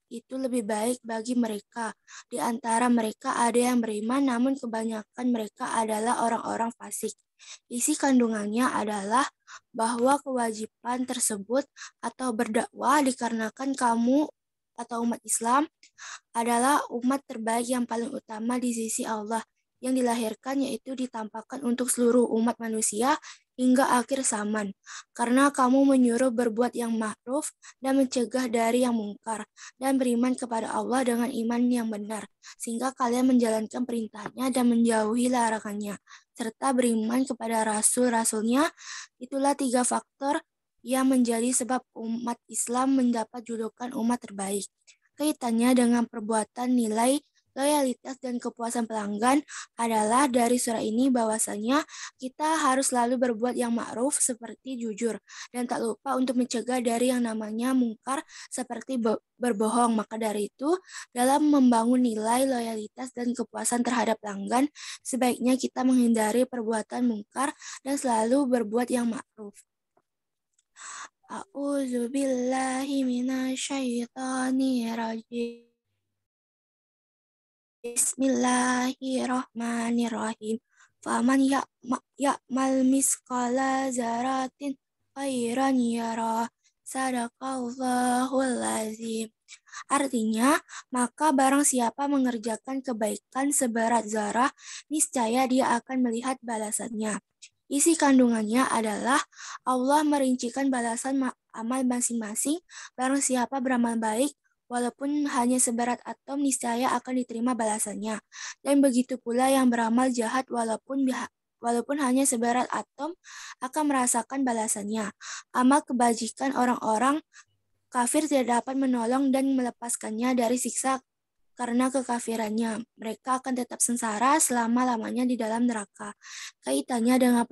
itu lebih baik bagi mereka. Di antara mereka ada yang beriman, namun kebanyakan mereka adalah orang-orang fasik. Isi kandungannya adalah bahwa kewajiban tersebut atau berdakwah dikarenakan kamu atau umat Islam adalah umat terbaik yang paling utama di sisi Allah yang dilahirkan, yaitu ditampakkan untuk seluruh umat manusia hingga akhir zaman. Karena kamu menyuruh berbuat yang ma'ruf dan mencegah dari yang mungkar dan beriman kepada Allah dengan iman yang benar, sehingga kalian menjalankan perintahnya dan menjauhi larangannya, serta beriman kepada rasul-rasulnya. Itulah 3 faktor yang menjadi sebab umat Islam mendapat julukan umat terbaik. Kaitannya dengan perbuatan, nilai, loyalitas, dan kepuasan pelanggan adalah dari surah ini bahwasanya kita harus selalu berbuat yang ma'ruf seperti jujur dan tak lupa untuk mencegah dari yang namanya mungkar seperti berbohong. Maka dari itu, dalam membangun nilai, loyalitas, dan kepuasan terhadap pelanggan, sebaiknya kita menghindari perbuatan mungkar dan selalu berbuat yang ma'ruf. A'udzu billahi minasyaitonir rajim. Bismillahirrahmanirrahim. Faman ya'mal misqala dzarratin khairan yara. Sadaqallahul azim. Artinya, maka barang siapa mengerjakan kebaikan seberat zarah, niscaya dia akan melihat balasannya. Isi kandungannya adalah Allah merincikan balasan amal masing-masing. Barang siapa beramal baik, walaupun hanya seberat atom, niscaya akan diterima balasannya. Dan begitu pula yang beramal jahat, walaupun hanya seberat atom, akan merasakan balasannya. Amal kebajikan orang-orang kafir tidak dapat menolong dan melepaskannya dari siksa karena kekafirannya. Mereka akan tetap sengsara selama-lamanya di dalam neraka. Kaitannya dengan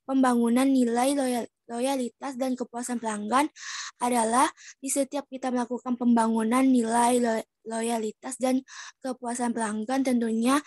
pembangunan nilai loyalitas dan kepuasan pelanggan adalah di setiap kita melakukan pembangunan nilai loyalitas dan kepuasan pelanggan, tentunya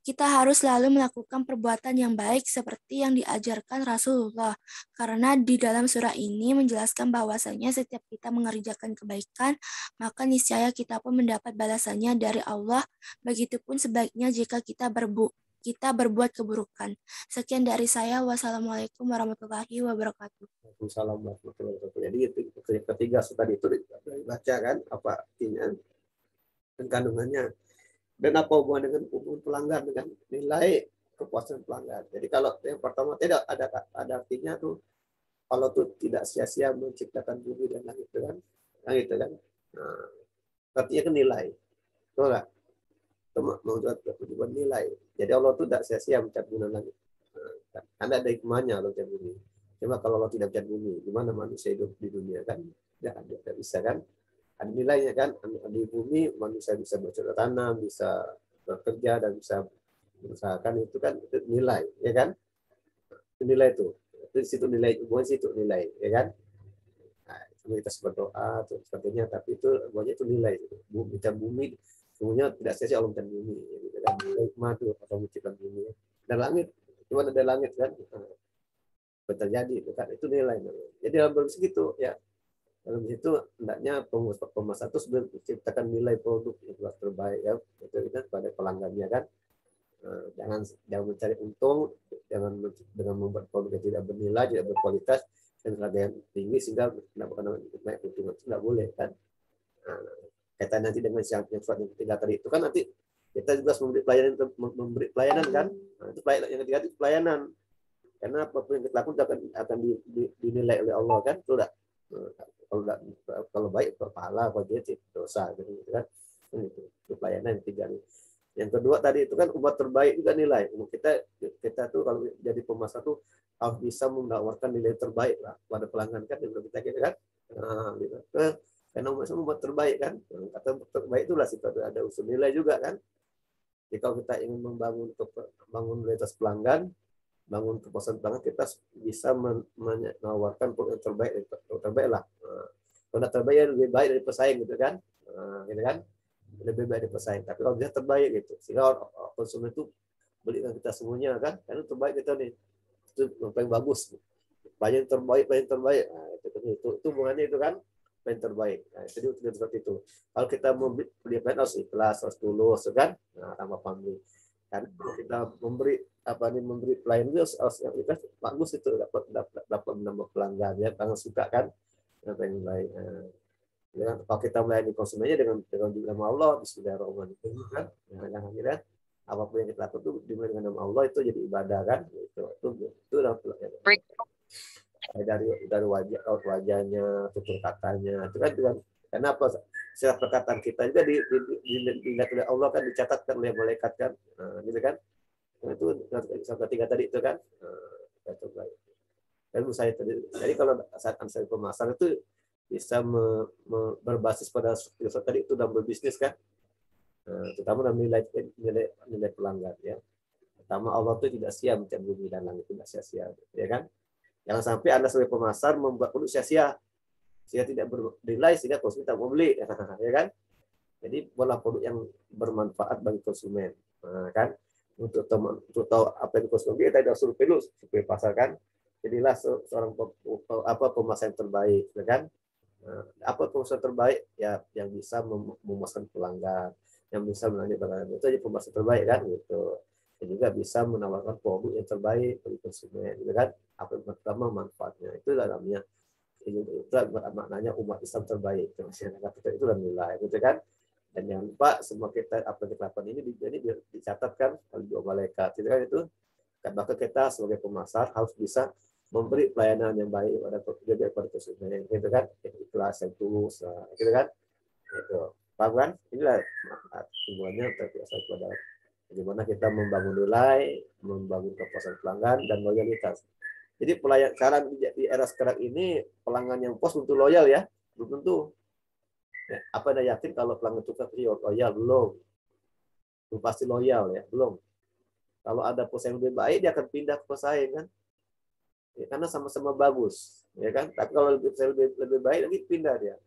kita harus selalu melakukan perbuatan yang baik seperti yang diajarkan Rasulullah. Karena di dalam surah ini menjelaskan bahwasanya setiap kita mengerjakan kebaikan, maka niscaya kita pun mendapat balasannya dari Allah. Begitupun sebaiknya jika kita berbuat keburukan. Sekian dari saya. Wassalamualaikum warahmatullahi wabarakatuh. Waalaikumsalam warahmatullahi wabarakatuh. Jadi itu ketiga tadi itu dibaca kan apa artinya dan kandungannya. Dan apa hubungan dengan pelanggan dengan nilai kepuasan pelanggan. Jadi kalau yang pertama tidak ada artinya tuh kalau tuh tidak sia-sia menciptakan bumi dan langit kan, Nah, artinya kan nilai, betul nggak? Itu mau nilai. Jadi Allah tuh tidak sia-sia menciptakan bumi dan langit. Nah, karena ada hikmahnya Allah menciptakan bumi. Cuma kalau Allah tidak menciptakan bumi, gimana manusia hidup di dunia kan? Tidak bisa kan? Ada nilainya kan, di bumi manusia bisa bercocok tanam, bisa bekerja dan bisa berusahakan, itu kan itu nilai, ya kan? Itu nilai itu di situ nilai, bukan situ nilai, ya kan? Nah, kita berdoa atau sebagainya, tapi itu buahnya itu nilai. Bumi semuanya tidak sia-sia Allah menciptakan bumi, gitu kan? Hikmah itu Allah menciptakan bumi dan langit, cuma ada langit kan? Terjadi itu kan, itu nilai. Jadi dalam begitu ya. Dalam situ hendaknya pemesan itu sudah menciptakan nilai produk yang terbaik ya, itu kan pada pelanggannya kan. Jangan mencari untung, jangan dengan membuat produk yang tidak bernilai, tidak berkualitas dan harga yang tinggi sehingga mendapatkan naik keuntungan, itu nggak boleh kan. Kaitan nanti dengan yang surat yang ketiga tadi itu kan, nanti kita juga memberi pelayanan kan. Nah, itu yang ketiga itu pelayanan, karena apapun yang kita lakukan akan dinilai oleh Allah kan, itu enggak. Kalau baik berpahala, kalau dia dosa gitu kan. Itu pelayanan yang ketiga. Yang kedua tadi itu kan umat terbaik juga nilai. Kita tuh kalau jadi pemasar tuh harus bisa menawarkan nilai terbaik lah pada pelanggan kan, yang kita gitu kan. Nah, gitu. Karena umat terbaik kan. Kata terbaik itulah situ ada unsur nilai juga kan. Jadi kalau kita ingin membangun loyalitas pelanggan, bangun kepuasan pelanggan, kita bisa menawarkan produk terbaik lah. Produk terbaik yang lebih baik dari pesaing gitu kan, gitu kan, lebih baik dari pesaing. Tapi kalau bisa terbaik gitu, sehingga konsumen itu beli dengan kita semuanya kan, karena terbaik kita nih, itu yang paling bagus, paling terbaik. Nah, itu hubungannya itu kan paling terbaik. Nah, jadi seperti itu. Kalau kita membeli pelayan harus ikhlas, harus tulus, kan, nah, tanpa pamrih. Karena kalau kita memberi pelayan itu harus ikhlas, bagus itu dapat menambah pelanggan ya, tangan suka kan, yang paling baik. Nah, ya, kalau kita melayani konsumennya dengan nama Allah, Bismillahirrahmanirrahim kan, jangan kira apapun yang kita lakukan itu dimulai dengan nama Allah, itu jadi ibadah kan, itu dari wajahnya, tutur katanya, itu kan karena apa, setiap perkataan kita juga dilihat oleh Allah kan, dicatatkan oleh malaikat kan, gitu kan, itu sampai 3 tadi itu kan, dan saya tadi, jadi kalau saat saya pemasaran itu bisa berbasis pada tadi itu dalam berbisnis kan, terutama dalam nilai pelanggan ya. Pertama, Allah itu tidak sia menciptakan bumi dan langit, tidak sia-sia ya kan. Jangan sampai Anda sebagai pemasar membuat produk sia-sia sehingga tidak bernilai sehingga konsumen tidak mau beli ya kan. Jadi buatlah produk yang bermanfaat bagi konsumen, kan. Untuk tahu apa yang konsumen kita tidak survei dulu, survei pasar kan. Jadilah seorang pemasar yang terbaik ya kan. Apa pemasar terbaik ya, yang bisa memuaskan pelanggan, yang bisa melayani pelanggan, itu aja pemasar terbaik kan gitu. Dan juga bisa menawarkan produk yang terbaik bagi konsumen gitu kan. Apa yang pertama manfaatnya, itu dalamnya itu maknanya umat Islam terbaik, masyarakat kita itu dalam nilai gitu kan. Dan jangan lupa semua kita apa yang kita lakukan ini dicatatkan oleh dua malaikat gitu kan. Itu maka kita sebagai pemasar harus bisa memberi pelayanan yang baik kepada konsumen gitu kan, ikhlas, yang tulus gitu kan, gitu. Paham kan? Inilah semuanya terbiasa pada bagaimana kita membangun nilai, membangun kepuasan pelanggan dan loyalitas. Jadi pelayan sekarang di era sekarang ini, pelanggan yang puas tentu loyal ya, belum tentu. Ya, apa Anda yakin kalau pelanggan itu loyal? Belum pasti loyal ya, belum. Kalau ada pesaing lebih baik, dia akan pindah ke pesaing kan. Ya, karena sama-sama bagus, ya kan. Tapi kalau lebih baik lagi pindah dia.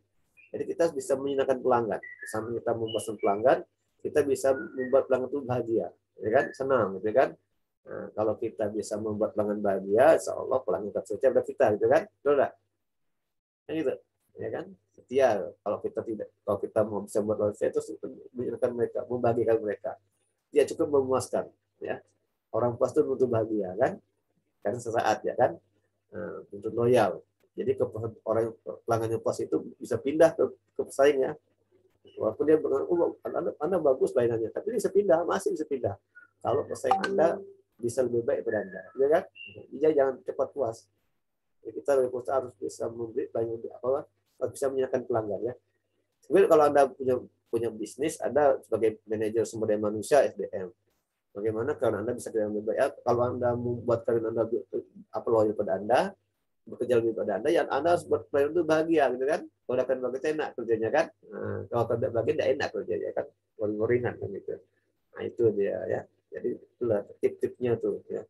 Jadi kita bisa menyenangkan pelanggan, sambil kita memuaskan pelanggan, kita bisa membuat pelanggan itu bahagia, ya kan, senang, gitu kan. Nah, kalau kita bisa membuat pelanggan bahagia, insya Allah pelanggan akan setia pada kita, gitu kan, betul nggak? Kan gitu, ya kan. Setia. Kalau kita mau bisa membuat pelanggan setia, itu menyenangkan mereka, membahagiakan mereka. Dia cukup memuaskan, ya. Orang puas itu butuh bahagia, kan. Karena sesaat ya kan, untuk loyal. Jadi orang pelanggan yang puas itu bisa pindah ke pesaingnya. Walaupun dia bilang, Anda bagus pelayanannya, tapi dia bisa pindah, masih bisa pindah. Kalau pesaing Anda bisa lebih baik daripada Anda, ya kan? Jadi jangan cepat puas. Jadi kita harus bisa memberi pelayanan apa, harus bisa menyenangkan pelanggan ya. Sebenarnya kalau Anda punya bisnis, Anda sebagai manajer sumber daya manusia SDM. Bagaimana kalau Anda bisa kerja lebih baik? Kalau Anda membuat karir Anda loyal pada Anda, bekerja lebih pada Anda, yang Anda harus buat pelayan itu bahagia, gitu kan? Kalau akan bahagia enak kerjanya kan? Kalau tidak bahagia tidak enak kerjanya kan? Ringan kan gitu. Nah itu dia ya. Jadi itulah tip-tipnya tuh ya.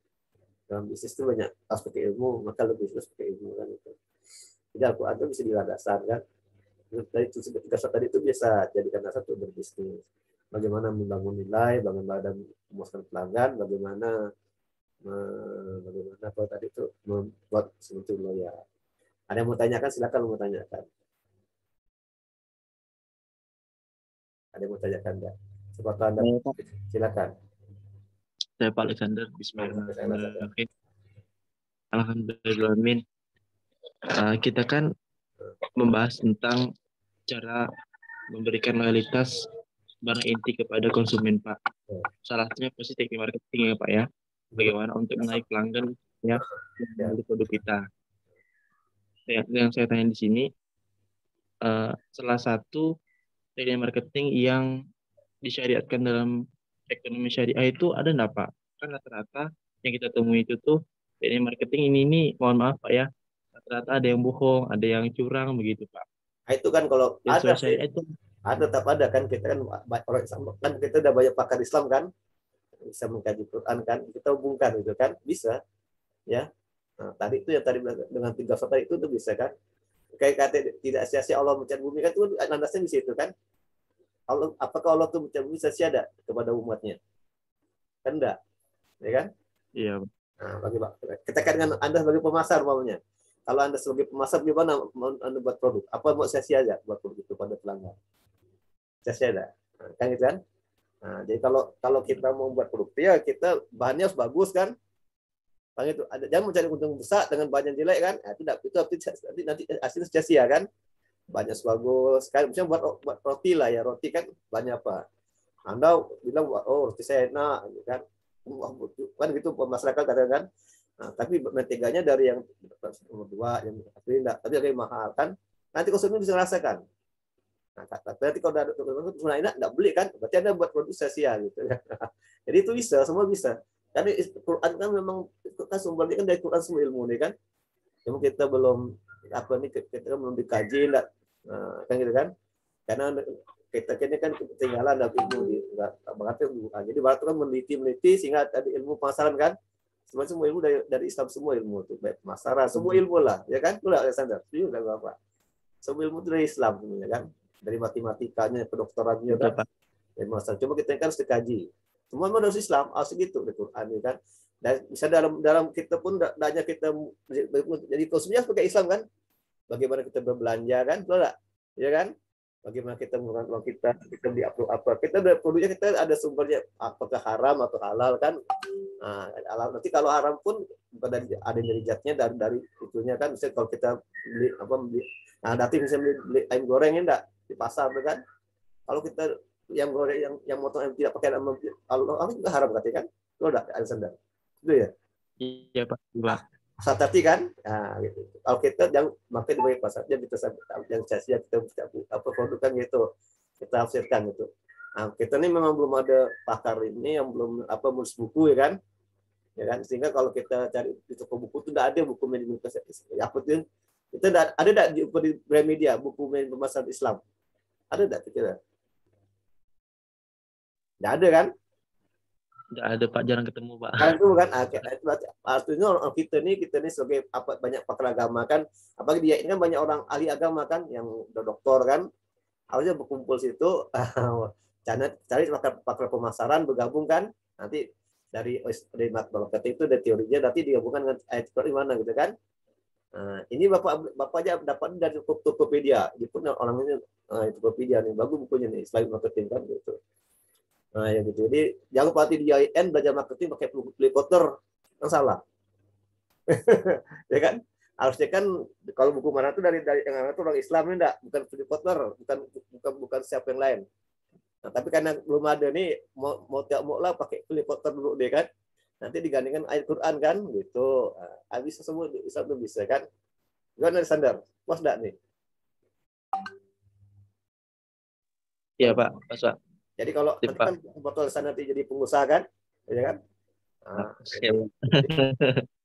Dalam bisnis itu banyak aspek ilmu, maka lebih aspek ilmu kan itu. Jadi Al-Quran itu bisa dilandaskan kan? Dari itu tadi itu bisa jadikan dasar untuk berbisnis. Bagaimana membangun nilai, bagaimana memuaskan pelanggan, bagaimana apa tadi itu membuat sesuatu loyal. Ada yang mau tanyakan, silakan mau tanyakan. Ada yang mau tanyakan enggak? Seperti Anda, silakan. Saya Pak Alexander. Bismillahirrahmanirrahim. Alhamdulillahirrahmanirrahim. Kita kan membahas tentang cara memberikan loyalitas barang inti kepada konsumen, Pak. Salah satunya pasti teknik marketing ya, Pak ya. Bagaimana untuk menarik pelanggan ya dari produk kita. Yang saya tanya di sini, salah satu teknik marketing yang disyariatkan dalam ekonomi syariah itu ada nggak, Pak? Kan rata-rata yang kita temui itu tuh teknik marketing ini mohon maaf Pak ya, rata-rata ada yang bohong, ada yang curang begitu, Pak. Nah, itu kan kalau yang ada sih, itu ada tetap ada kan, kita kan orang kan kita udah banyak pakar Islam kan, bisa mengkaji Quran kan, kita hubungkan gitu kan, bisa ya. Nah, tadi itu yang tadi dengan 3 faktor itu tuh bisa kan? Kayak kata tidak sia-sia Allah menciptakan bumi kan itu landasnya di situ kan? Allah, apakah Allah tuh menciptakan bumi sia-sia ada kepada umatnya? Kan enggak, ya kan? Iya. Nah, kita kan dengan Anda sebagai pemasar umpamanya. Kalau Anda sebagai pemasar gimana Anda buat produk? Apa mau sia-sia aja buat produk itu pada pelanggan? Sia-sia ada. Nah, kan gitu kan? Nah, jadi kalau kita mau buat produk ya kita bahannya harus bagus kan? Bang itu ada jangan mencari untung besar dengan bahan yang jelek kan? Nah, itu nanti hasilnya sia-sia kan? Banyak bagus kan? Misalnya buat roti lah ya, roti kan banyak apa? Anda bilang oh roti saya enak kan? Kan gitu masyarakat kadang-kadang. Nah, tapi menteganya dari yang nomor 2 yang tapi lebih mahal kan? Nanti konsumen bisa rasakan. Nah, berarti kalau ada konsumen enak nggak beli kan? Berarti Anda buat produk sia-sia gitu. Jadi itu bisa, semua bisa. Karena Quran kan memang kan sumbernya kan dari Quran semua ilmu nih kan. Cuma kita belum kita belum dikaji enggak. Nah, kan gitu kan. Karena kita ini kan ketinggalan dari ilmu enggak berarti bukan. Jadi berarti kan meneliti sehingga ada ilmu pemasaran kan. Semua ilmu dari Islam semua ilmu itu baik pemasaran, semua ilmu lah, ya kan? Itu lah Alexander. Itu enggak apa. Semua ilmu itu dari Islam sebenarnya kan. Dari matematikanya, kedokterannya kan. Dari masalah. Cuma kita kan harus dikaji. Semua harus Islam, harus gitu di Quran kan. Dan bisa dalam kita pun hanya kita jadi konsumennya pakai Islam kan. Bagaimana kita berbelanja kan, betul enggak? Ya kan? Bagaimana kita menggunakan uang kita beli apa? Kita produknya kita ada sumbernya apakah haram atau halal kan? Nah, nanti kalau haram pun bukan ada dari zatnya dari itunya kan. Misalnya kalau kita beli nanti misalnya beli ayam goreng enggak di pasar kan? Kalau kita yang goreng yang motong yang tidak pakai nama Allah juga haram katanya kan? Lo udah Alexander. Itu ya? Iya, Pak. Hati kan? Nah, gitu. Kalau kita yang makai di banyak pasar yang kita yang sia-sia kita apa produk kan gitu. Kita tafsirkan gitu. Nah, kita ini memang belum ada pakar ini yang belum menulis buku ya kan? Ya kan? Sehingga kalau kita cari di toko buku itu tidak ada buku manajemen apa itu? Itu ada enggak di Gramedia buku manajemen pemasaran Islam? Ada enggak kira-kira? Nggak ada kan? Nggak ada Pak, jarang ketemu Pak. Nah, itu kan artinya orang kita nih sebagai banyak pakar agama kan, apalagi dia ini kan banyak orang ahli agama kan, yang doktor kan, harusnya berkumpul situ, cari pakar pemasaran bergabung kan, nanti dari marketing itu dari teorinya, nanti digabungkan dengan ayat mana gitu kan. Nah, ini bapak aja dapat dari Tokopedia, itu pun orang ini Tokopedia nih, bagus bukunya nih, selain marketing kan gitu. Nah, ya gitu. Jadi jangan lupa di IAIN belajar marketing pakai Play Potter, kan salah. Ya kan? Harusnya kan kalau buku mana itu dari yang itu orang Islam enggak, bukan Play Potter, bukan siapa yang lain. Nah, tapi karena belum ada nih mau lah pakai Play Potter dulu deh kan. Nanti digandingkan ayat Quran kan gitu. Habis semua Islam tuh bisa kan. Gimana Alexander? Puas enggak nih? Iya, Pak. Pas, Pak. Jadi kalau nanti kan botol sana nanti jadi pengusaha kan, ya kan? Nah,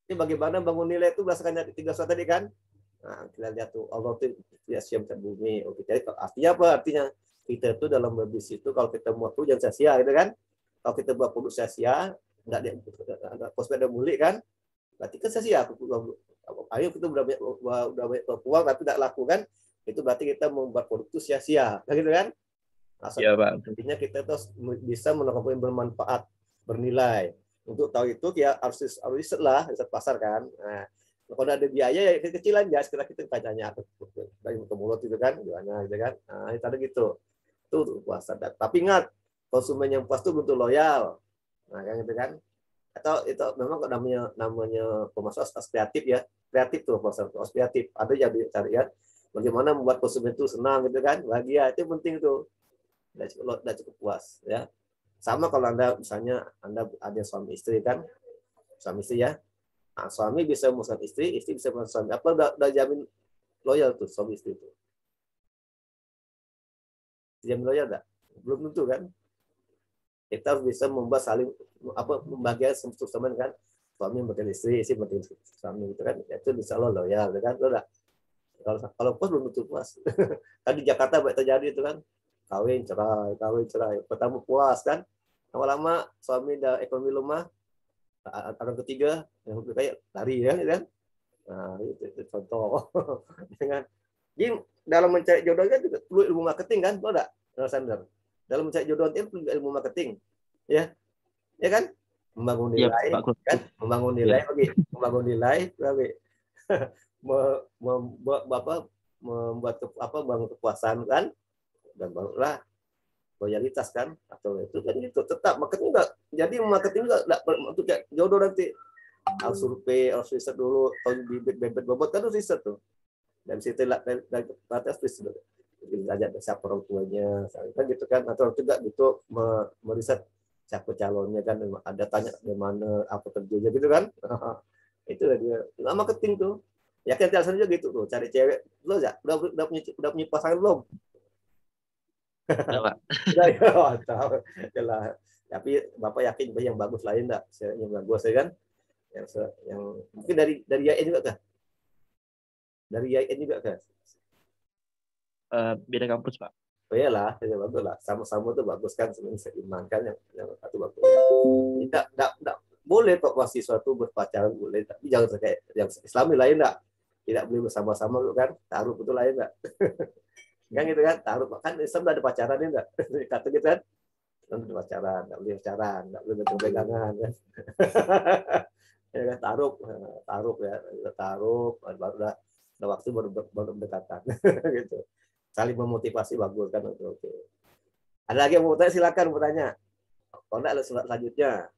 ini bagaimana bangun nilai itu berdasarkan 3 soal tadi kan? Nah, kita lihat tuh Allah itu ya siap bumi. Oke, jadi artinya apa? Artinya kita itu dalam berbisnis itu kalau kita buat tuh jangan sia-sia, gitu kan? Kalau kita buat produk sia-sia, nggak ada prospek ada mulik kan? Berarti kan sia-sia. Ayo kita udah banyak uang tapi tidak laku kan? Itu berarti kita membuat produk itu sia-sia, gitu kan? Iya, Pak. Intinya kita terus bisa melakukan bermanfaat, bernilai. Untuk tahu itu ya harus riset lah, riset pasar kan. Nah, kalau ada biaya ya kecilan ya, sekitar kita tanya dari ke mulut itu kan, gimana gitu kan. Nah, itu ada gitu. Itu puasa. Tapi ingat, konsumen yang puas itu bentuk loyal. Nah, kan gitu kan. Atau itu memang namanya pemasok kreatif ya. Kreatif tuh pasar kreatif. Ada yang dicari ya. Bagaimana membuat konsumen itu senang gitu kan, bahagia, itu penting tuh. Udah cukup puas ya. Sama kalau Anda misalnya Anda ada suami istri kan, suami istri ya. Nah, suami bisa memesan istri bisa memesan suami. Apa udah jamin loyal tuh suami istri itu? Jamin loyal enggak? Belum tentu kan. Kita harus bisa membuat saling membahagiakan sama kan. Suami membagian istri membagian suami gitu kan. Itu bisa loyal kan. Kalau puas belum tentu puas. Kan di Jakarta banyak terjadi itu kan. Kawin cerai. Pertama puas kan, lama-lama suami udah ekonomi lemah, orang ketiga yang kayak lari ya kan, Nah, itu contoh. Dengan jadi dalam mencari jodoh kan juga perlu ilmu marketing kan, betul enggak? Alexander. Dalam mencari jodoh itu perlu ilmu marketing. Ya. Ya kan? Membangun Iya, nilai, Pak. kan? Membangun nilai bagi membangun nilai bagi membuat bangun kepuasan kan, dan barulah loyalitas kan, atau itu kan gitu. Tetap marketing enggak, jadi marketing enggak untuk jodoh nanti harus survei, harus riset dulu, tahu bibit bobot kan harus riset tuh. Dan situ dari atas riset belajar siapa orang tuanya, kan gitu kan, atau juga gitu meriset siapa calonnya kan, ada tanya di mana apa kerjanya gitu kan. Itu dia nggak marketing tuh. Ya kan alasan juga gitu tuh, cari cewek lo ya udah punya pasangan belum? Udah, Pak. Udah ya, tahu. Yalah. Tapi Bapak yakin yang bagus lain enggak? Yang bagus ya kan? Yang mungkin dari YN juga kah? Dari YN juga kah? Beda kampus, Pak. Oh iyalah, ya bagus lah. Sama-sama tuh bagus kan, seiman kan, yang satu bagus. Tidak boleh kok mahasiswa tuh berpacaran boleh, tapi jangan kayak yang Islami lain enggak. Tidak boleh bersama-sama kan, taruh betul lain enggak. Kan gitu kan, taruh kan Islam ada pacaran enggak? Kata gitu kan. Kan ada pacaran, enggak boleh pacaran, enggak boleh pegangan kan. Ya kan, taruh ya, baru udah waktu baru berdekatan gitu. Saling memotivasi bagus kan. Oke. Ada lagi yang mau tanya, silakan bertanya. Kalau enggak ada selanjutnya.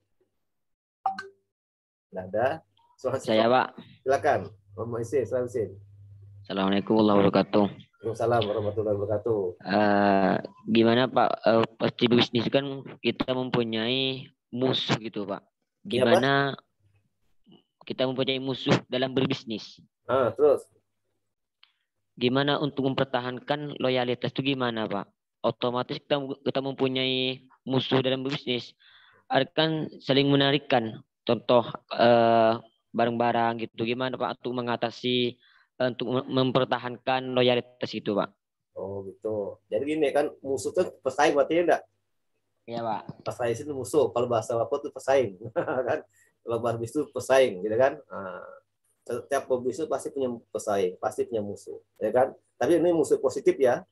Enggak ada. Saya, Pak. Silakan. Om Isin, Assalamualaikum warahmatullahi wabarakatuh. Waalaikumsalam warahmatullahi wabarakatuh. Gimana Pak, pasti bisnis kan kita mempunyai musuh gitu Pak. Gimana kita mempunyai musuh dalam berbisnis? Terus? Gimana untuk mempertahankan loyalitas itu gimana Pak? Otomatis kita mempunyai musuh dalam berbisnis, akan saling menarikkan. Contoh barang-barang gitu. Gimana Pak untuk mengatasi, untuk mempertahankan loyalitas itu Pak? Oh gitu. Jadi gini kan, musuh itu pesaing berarti enggak? Iya Pak. Pesaing itu musuh. Kalau bahasa apa itu pesaing. Kan? Kalau bahasa bisnis itu pesaing, gitu kan? Setiap pebisnis pasti punya pesaing, pasti punya musuh, ya kan? Tapi ini musuh positif ya.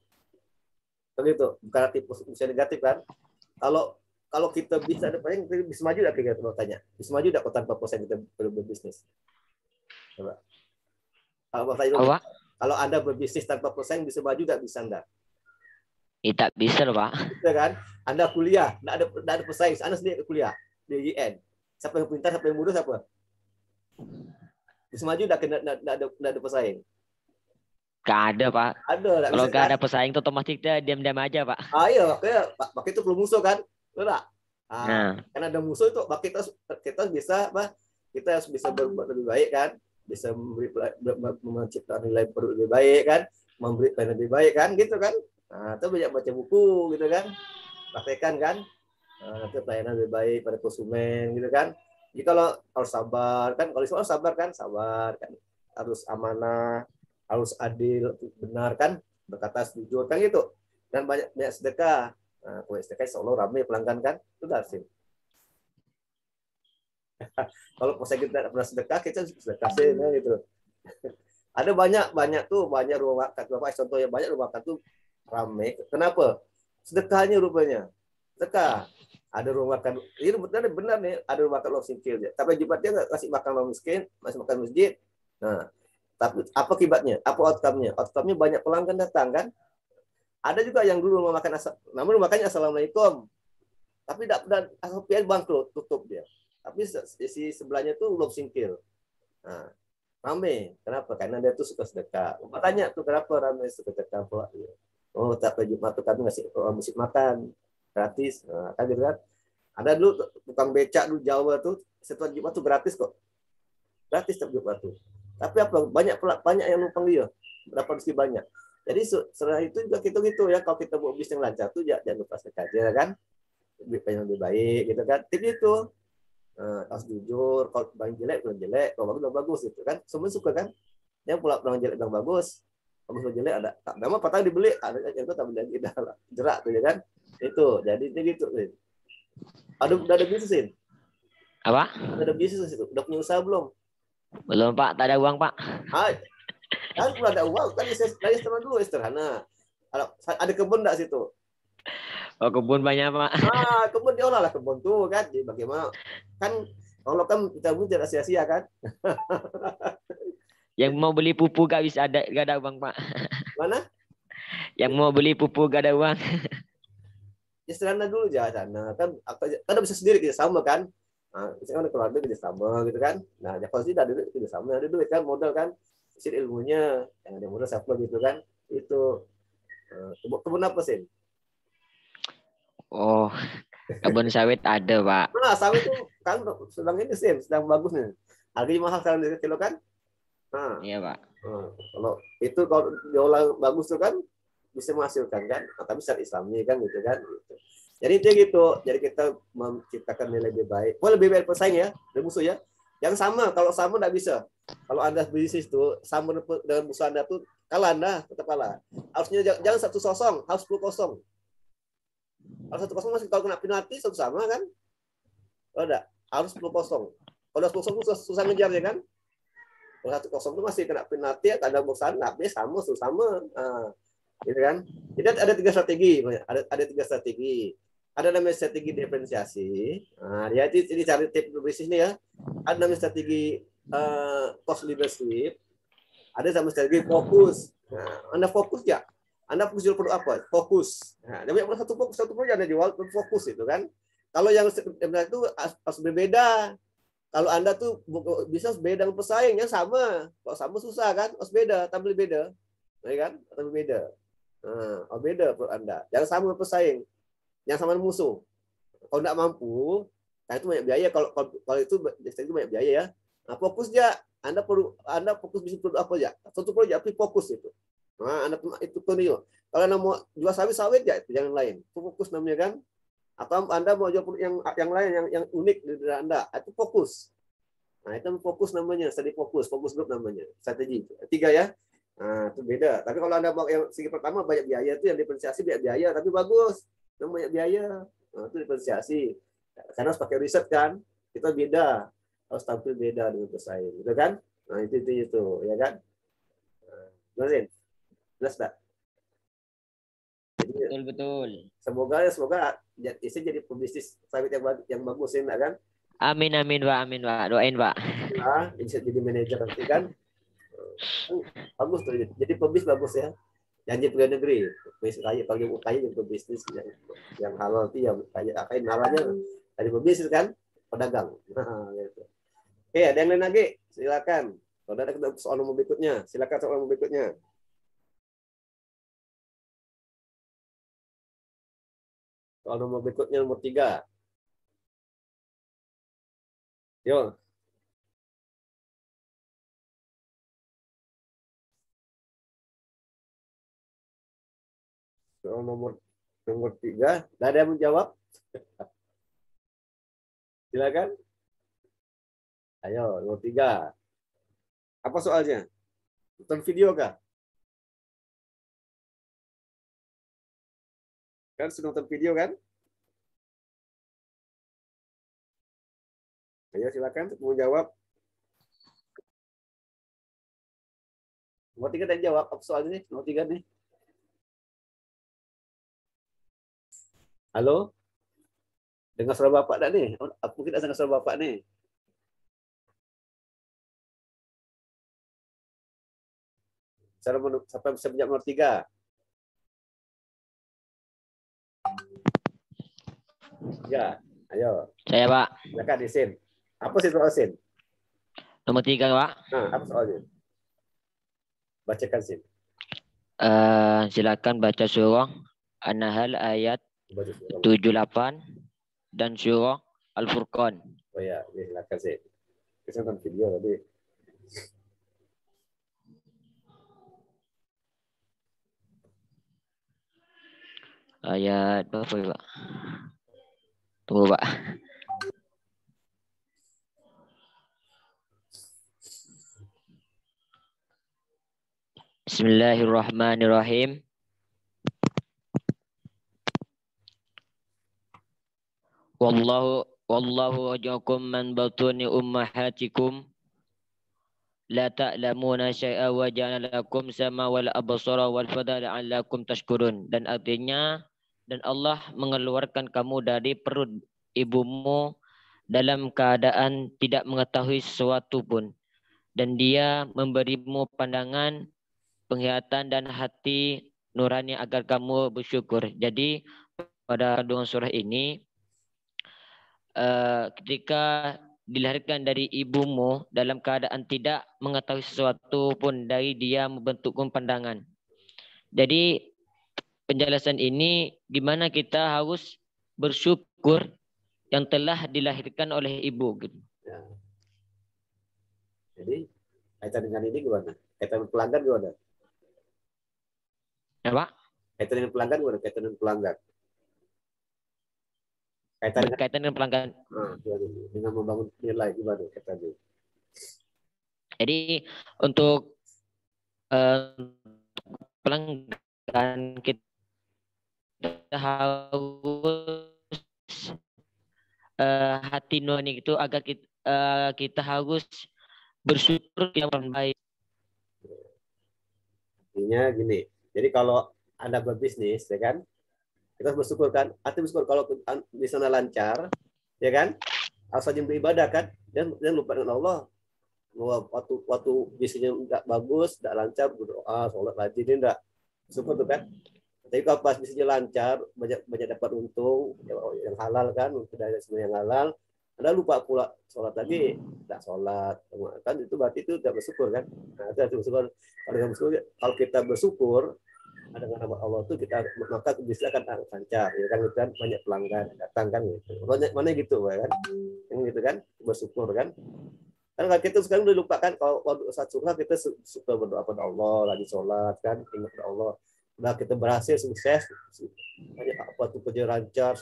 Begitu, bukan arti musuh negatif kan? Kalau kita bisa ada pesaing, kita bisa maju enggak kira-kira tanya? Bisa maju enggak tanpa pesaing kita berbisnis? Coba. Kalau Anda berbisnis tanpa pesaing bisa maju enggak, bisa enggak? Tidak bisa loh, Pak. Bisa kan? Anda kuliah, enggak ada pesaing, Anda sendiri kuliah di IN. Siapa yang pintar, siapa yang bodoh, siapa? Bisa maju enggak ada pesaing? Gak ada Pak. Ada. Kalau gak ada pesaing itu otomatis kita diam-diam aja Pak. Iya, makanya itu perlu musuh kan? Betul. Karena ada musuh itu, kita bisa kita harus bisa berbuat lebih baik kan? Bisa menciptakan nilai lebih baik kan? Memberi pelayanan lebih baik kan? Gitu kan? Itu banyak baca buku gitu kan? Praktekan kan? Nanti pelayanan lebih baik pada konsumen gitu kan? Jadi kalau harus sabar kan? Kalau harus sabar kan? Sabar kan? Harus amanah, harus adil, benar kan, berkata jujur kan gitu, dan banyak sedekah. Kalau sedekah insya Allah ramai pelanggan kan, itu sih. Kalau pas kita tidak pernah sedekah, kita sedekah sih gitu. Ada banyak rumah makan, Bapak contohnya banyak rumah makan tuh ramai. Kenapa? Sedekahnya rupanya. Sedekah. Ada rumah makan, ini benar nih, ada rumah makan orang singkil ya. Tapi Jumatnya nggak kasih makan orang miskin, masih makan masjid. Nah, tapi apa akibatnya? Apa outcome-nya? Outcome-nya banyak pelanggan datang kan? Ada juga yang dulu mau makan namun makannya assalamualaikum. Tapi tidak asal bangkrut, tutup dia. Tapi si sebelahnya tuh belum singkir. Nah, rame. Kenapa? Karena dia tuh suka sedekah. Tanya tuh kenapa rame suka sedekah? Oh, tapi Jumat tuh kami ngasih musik makan gratis. Nah, kan gitu kan? Ada dulu tukang becak dulu Jawa tuh setiap Jumat tuh gratis kok. Gratis setiap Jumat tuh. Tapi apa banyak yang numpang dia, berapa rezeki banyak. Jadi setelah itu juga gitu ya, kalau kita buat bisnis yang lancar tuh jangan lupa sedekah aja kan, lebih baik gitu kan. Tips itu harus jujur, kalau bang jelek bilang jelek, kalau bagus bilang bagus gitu kan. Semua suka kan, yang pula bilang jelek bilang bagus bilang jelek ada, memang patah dibeli, ada yang itu tak beli lagi jerak tuh ya kan. Itu jadi gitu. Udah ada bisnisin? Apa? Udah ada bisnis itu, udah punya usaha belum? Belum Pak, tak ada uang Pak. Kan pula ada uang, kan dari setengah dulu sederhana. Ada kebun enggak situ? Oh, kebun banyak Pak. Kebun diolah lah kebun tuh kan. Jadi bagaimana? Kan kalau kan kita pun tidak sia-sia kan. Yang mau beli pupuk gak ada uang Pak. Mana? Yang mau beli pupuk gak ada uang. Ya sederhana dulu aja sana. Kan bisa sendiri kita sama kan. Nah, misalkan kalau ada kerja sama gitu kan. Nah, ya kalau tidak ada duit kerja sama, ada duit kan, modal kan. Isi ilmunya, yang ada modal siapa gitu kan. Itu kebun apa sih? Oh, kebun sawit ada Pak. Nah, sawit itu kan sedang ini sih, sedang bagus nih. Harganya mahal sekarang di kilo kan. Nah, iya Pak. Kalau itu kalau diolah bagus tuh kan bisa menghasilkan kan, tapi secara Islami kan gitu kan. Gitu. Jadi itu gitu. Jadi kita menciptakan nilai lebih baik. Lebih baik pesaing ya, dari musuh ya. Yang sama, kalau sama tidak bisa. Kalau Anda bisnis tuh sama dengan musuh Anda tuh kalah Anda, tetap kalah. Harusnya jangan 1-0, harus 10-0. Kalau 1-0 masih kalau kena penalti satu sama kan? Oh, enggak, harus 10-0. Kalau 10-0 susah ngejar ya kan? Kalau 1-0 itu masih kena penalti, ada bosan, tapi sama. Nah, gitu kan? Jadi ada 3 strategi, ada 3 strategi. Ada namanya strategi diferensiasi. Nah, ya ini cari tips bisnis ini ya. Ada namanya strategi cost leadership. Ada sama strategi fokus. Nah, Anda fokus ya. Anda fokus jual produk apa? Fokus. Nah, namanya satu produk Anda jual fokus itu kan. Kalau yang itu harus berbeda. Kalau Anda tuh bisa beda dengan pesaingnya sama. Kalau sama susah kan? Harus beda, tampil beda. Ya kan? Tampil beda. Nah, beda produk Anda. Jangan sama dengan pesaing. Yang sama musuh. Kalau tidak mampu, nah itu banyak biaya. Kalau itu banyak biaya ya. Nah, fokus aja. Anda fokus bisnis produk apa aja. Satu produk tapi fokus itu. Nah, Anda itu penting. Kalau Anda mau jual sawit ya itu yang lain. Itu fokus namanya kan. Atau Anda mau jual produk yang lain yang unik dari Anda, itu fokus. Nah, itu fokus namanya, strategi fokus grup namanya. Strategi. 3 ya. Nah, itu beda. Tapi kalau Anda mau yang segi pertama banyak biaya itu yang diferensiasi banyak biaya tapi bagus. Yang banyak biaya. Nah, itu diferensiasi. Karena harus pakai riset kan. Kita beda. Harus tampil beda dengan pesaing, gitu kan? Nah, itu ya kan? Nah, jelas tak? Betul. Semoga bisa jadi pebisnis sawit yang bagus ya, kan? Amin Pak, doain Pak. Nah, bisa jadi manajer nanti kan? Bagus tuh. Jadi pebisnis bagus ya. Janji pegawai negeri, kalau kaya yang pebisnis yang halal itu yang kaya halalnya dari pebisnis kan, pedagang. Nah, gitu. Oke, ada yang lain lagi? Silakan. Kalau ada soal nomor berikutnya, silakan soal nomor berikutnya. Soal nomor berikutnya nomor 3. Yo. Soal nomor 3. Tidak ada yang menjawab? Silakan. Ayo, nomor 3. Apa soalnya? Nonton video kah? Kan sudah nonton video kan? Ayo silakan mau jawab. Nomor 3 tadi jawab. Apa soalnya nih? Nomor 3 nih. Halo? Dengar suara Bapak tak nih? Aku tidak dengar suara Bapak nih. Siapa bisa menjawab nomor 3? Ya, ayo. Saya Pak. Silakan Sin. Apa sih soal Sin? Nomor 3 Pak. Nah, apa soalnya? Bacakan Sin. Silakan baca surah An-Nahl ayat 78 dan surah Al-Furqan. Oh ya, silakan Sin. Kita nonton video tadi. Ayat berapa ya, Pak? Tunggu, Pak. Bismillahirrahmanirrahim. Wallahu ajakum man batuni ummahatikum la ta'lamuna syai'a wa ja'ala lakum sama wal absara wal fada la'allakum tashkurun. Dan artinya, dan Allah mengeluarkan kamu dari perut ibumu dalam keadaan tidak mengetahui sesuatu pun, dan Dia memberimu pandangan, penglihatan dan hati nurani agar kamu bersyukur. Jadi pada kandungan surah ini, ketika dilahirkan dari ibumu dalam keadaan tidak mengetahui sesuatu pun, dari Dia membentukkan pandangan. Jadi penjelasan ini di mana kita harus bersyukur yang telah dilahirkan oleh ibu. Ya. Jadi kaitan dengan ini gimana? Kaitan dengan pelanggan gimana? Apa? Kaitan dengan pelanggan gimana? Kaitan dengan pelanggan. Kaitan dengan pelanggan. Dengan membangun nilai gimana kaitannya? Jadi untuk pelanggan kita harus hati nurani itu agar kita harus bersyukur yang baik. Artinya gini, jadi kalau Anda berbisnis, ya kan, kita harus bersyukur kan. Artinya bersyukur kalau di sana lancar, ya kan, harus rajin beribadah kan, dan lupa dengan Allah. Waktu bisnisnya nggak bagus, nggak lancar, berdoa, sholat rajin, enggak syukur tuh kan. Tapi kalau pas bisnisnya lancar, banyak dapat untung yang halal kan, dari semua yang halal, Anda lupa pula sholat lagi, tidak sholat, kan itu berarti itu tidak bersyukur kan. Nah, itu bersyukur. Kalau kita bersyukur dengan nama Allah itu maka bisnis akan lancar, ya kan, banyak pelanggan datang kan gitu. Mana gitu kan, yang gitu kan, bersyukur kan. Karena kita sekarang udah lupa kan, kalau waktu saat surga kita suka berdoa pada Allah, lagi sholat kan, ingat pada Allah. Udah kita berhasil, sukses, banyak apa tuh kerja lancar,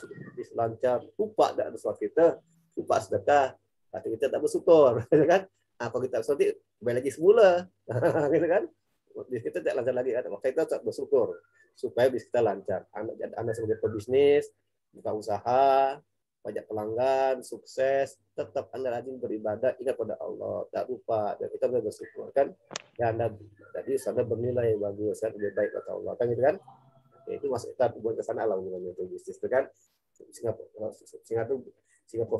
lancar, lupa ada sholat kita, lupa sedekah, tapi kita tak bersyukur, kan? Apa kita nanti kembali lagi semula, gitu kan? Bisnis kita tidak lancar lagi kan? Maka kita tak bersyukur supaya bisnis kita lancar. Anda sebagai pebisnis, buka usaha, banyak pelanggan, sukses, tetap Anda rajin beribadah, ingat pada Allah, tak lupa, dan kita bersyukur kan? Ya Anda tadi Anda bernilai bagus kan, lebih baik kata Allah kan, gitu kan? Ya, itu masuk kita buat kesana lah hubungannya itu bisnis itu kan. Singapura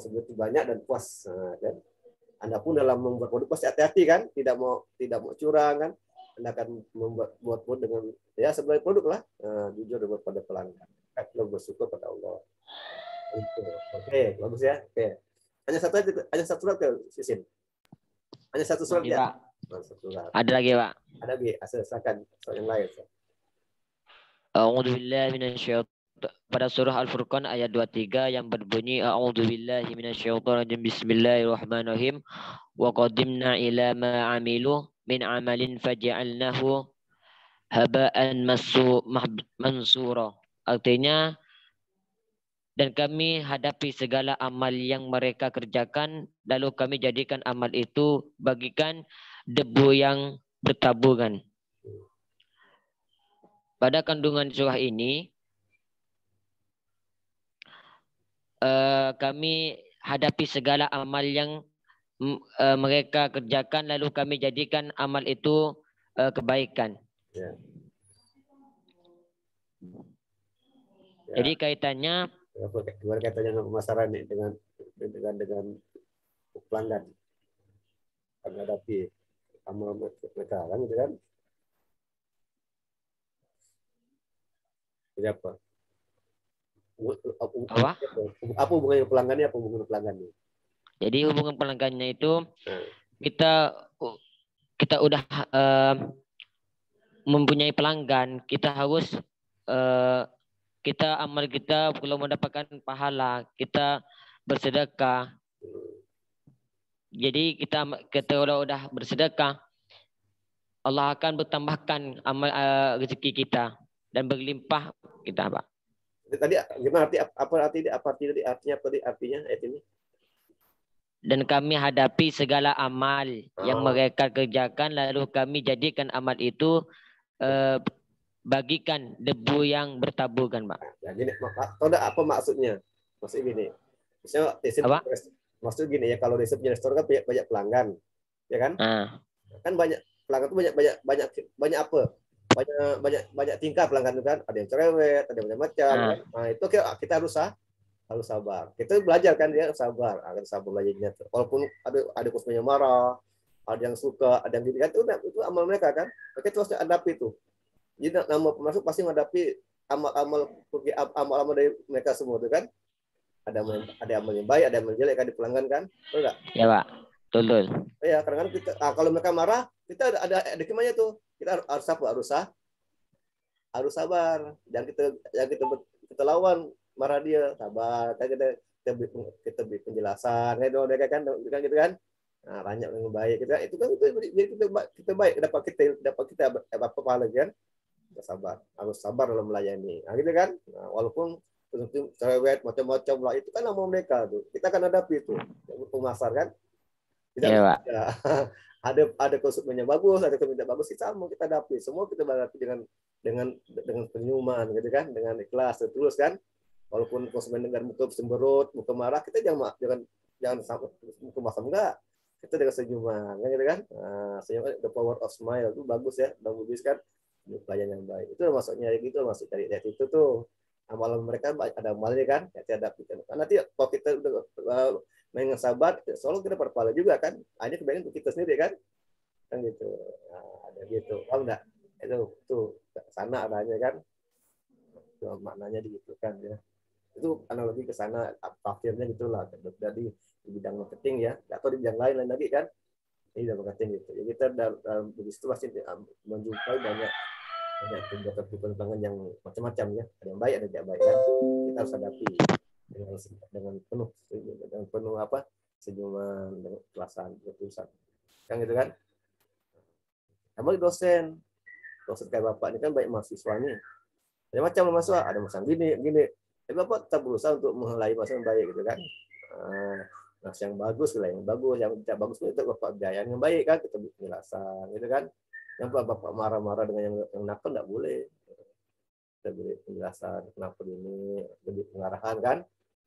sebegitu banyak dan puas, kan? Anda pun dalam membuat produk pasti hati-hati kan, tidak mau curang kan. Anda akan membuat produk dengan ya sebagai produk lah, jujur kepada pelanggan. Kan bersyukur pada Allah. Oke, bagus ya. Oke. Hanya satu surat ke Sisin. Hanya satu surat ya. Ada lagi, Pak. Ada lagi. Silakan soal yang lain. A'udzubillahi minasyaitonir. Pada surah Al-Furqan ayat 23 yang berbunyi a'udzubillahi minasyaitonir bismillahirrahmanirrahim wa qadimna ila ma 'amilu min 'amalin faj'alnahu haba'an mansura. Artinya, dan kami hadapi segala amal yang mereka kerjakan, lalu kami jadikan amal itu bagikan debu yang bertabungan. Pada kandungan surah ini, kami hadapi segala amal yang mereka kerjakan, lalu kami jadikan amal itu kebaikan. Ya. Jadi kaitannya, gimana kaitannya dengan pemasaran nih, dengan pelanggan menghadapi amal mereka kan, gitu kan? Jadi apa? Apa hubungannya pelanggannya? Apa hubungan pelanggannya? Jadi hubungan pelanggannya itu kita udah mempunyai pelanggan, kita harus kita amal kita kalau mendapatkan pahala kita bersedekah. Jadi kita kalau udah bersedekah, Allah akan bertambahkan amal rezeki kita dan berlimpah kita, Pak. Tadi gimana artinya ayat ini? Dan kami hadapi segala amal yang mereka kerjakan, lalu kami jadikan amal itu bagikan debu yang bertabungan, Pak. Ya, gini, tahu apa maksudnya? Maksudnya gini. Misalnya, maksud gini ya, kalau di restoran kan banyak pelanggan, ya kan? Kan banyak pelanggan itu banyak apa? Banyak tingkah pelanggan itu kan. Ada yang cerewet, ada yang macam-macam kan. Nah, itu kita harus sabar. Kita belajar kan dia sabar, akan sabar belajarnya. Walaupun ada customer yang marah, ada yang suka, ada yang gitu kan, itu amal mereka kan. Kita terus hadapi itu. Jadi nama pemasok pasti menghadapi amal dari mereka semua itu kan. Ada amal yang baik, ada amal yang jelek kan di pelanggan kan. Betul enggak? Ya, Pak. Betul. Ya, kadang-kadang kita kalau mereka marah, kita ada hikmahnya tuh. Kita harus apa? Harus sabar. Jangan kita lawan marah dia, sabar. Kita beri penjelasan, kan gitu kan. Nah, banyak yang baik itu kan kita baik dapat kita apa pahala kan. Kita sabar, harus sabar dalam melayani. Nah, gitu kan. Nah, walaupun cerewet macam-macam lah itu kan nama mereka tuh. Kita akan hadapi itu. Pemasar kan. Kita ada konsumennya bagus, ada konsumennya bagus, kita hadapi. Semua kita hadapi dengan senyuman gitu kan, dengan ikhlas terus kan. Walaupun konsumen dengan muka semberut, muka marah, kita jangan muka masam enggak. Kita dengan senyuman, kan gitu kan. Nah, senyuman, the power of smile itu bagus ya, bagus kan. Pelayan yang baik. Itu maksudnya gitu, maksud dari itu tuh. Amalan mereka ada amalnya kan, kita hadapi. Nanti kalau kita udah dengan sabar, selalu kita berpahala juga kan. Hanya kebaikan untuk kita sendiri kan. Kan gitu. Nah, ada gitu. Paham enggak? Itu sana adanya kan. Itu maknanya gitu kan ya. Itu analogi ke sana, tafsirnya gitulah. Jadi di bidang marketing ya, atau di bidang lain lagi kan. Ini bidang marketing gitu. Jadi kita dalam bisnis itu pasti menjumpai banyak pelanggan yang macam-macam ya. Ada yang baik, ada yang tidak baik kan. Kita harus hadapi dengan penuh apa? Senyuman, dengan ikhlasan, ketulusan. Kan gitu kan? Sama dosen kayak Bapak ini kan baik mahasiswa nih. Ada macam mahasiswa, ada macam gini. Tapi Bapak tetap berusaha untuk mengelai mahasiswa yang baik gitu kan. Nah, yang bagus lah, yang bagus, yang tidak bagus itu Bapak biayain yang baik kan, kita beri penjelasan gitu kan. Yang Bapak marah-marah dengan yang nakal tidak boleh. Kita beri penjelasan kenapa ini, beri pengarahan kan.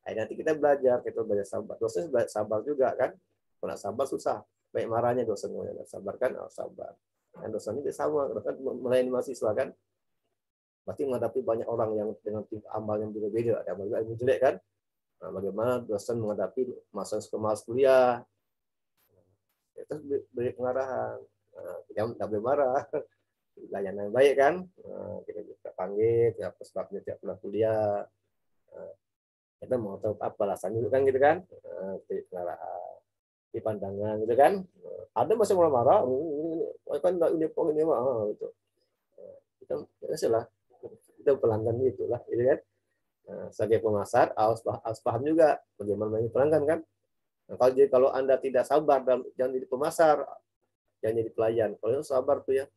Nanti kita belajar sabar. Dosen sabar juga kan. Kalau nggak sabar susah. Baik marahnya dosen, sabar kan, sabar. Dan dosen ini sama, kan melayani mahasiswa kan. Pasti menghadapi banyak orang yang dengan amal yang berbeda. Ada amal yang jelek kan. Nah, bagaimana dosen menghadapi mahasiswa kuliah. Itu beri pengarahan. Jangan tidak boleh marah. Layanan yang baik kan. Kita panggil, apa sebabnya tiap pulang kuliah. Kita mau tahu apa alasannya kan gitu kan. Di pandangan gitu kan. Ada masih marah-marah. Kan ini gitu. Kita pelanggan gitulah, gitu kan. Sebagai pemasar harus paham juga bagaimana melayani pelanggan kan. Nah, kalau Anda tidak sabar jangan jadi pemasar, jangan jadi pelayan. Kalau sabar tuh ya,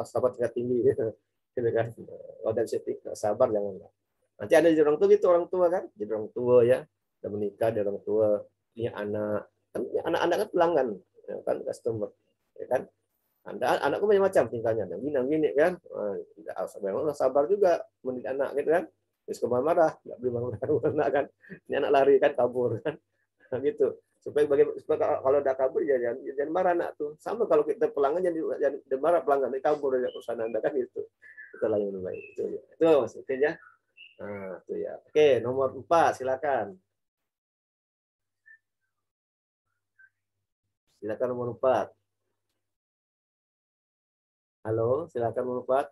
sabar tingkat tinggi gitu kan. Kalau dari situ sabar jangan. Nanti ada jadi orang tua gitu, orang tua kan, jadi orang tua ya, udah menikah, jadi orang tua, punya anak, kan anak-anak kan pelanggan, ya kan customer, ya kan. Anakku banyak macam tingkahnya, ada gini kan, harus sabar juga mendidik anak gitu kan. Terus marah, nggak boleh marah kan, ini anak lari kan kabur kan, gitu. Supaya kalau udah kabur jangan marah anak tuh. Sama kalau kita pelanggan jangan marah pelanggan, kabur dari perusahaan Anda kan gitu. Itu lah yang lebih baik. Itu maksudnya. Nah, itu ya. Oke, nomor 4, silakan. Silakan nomor 4. Halo, silakan nomor 4.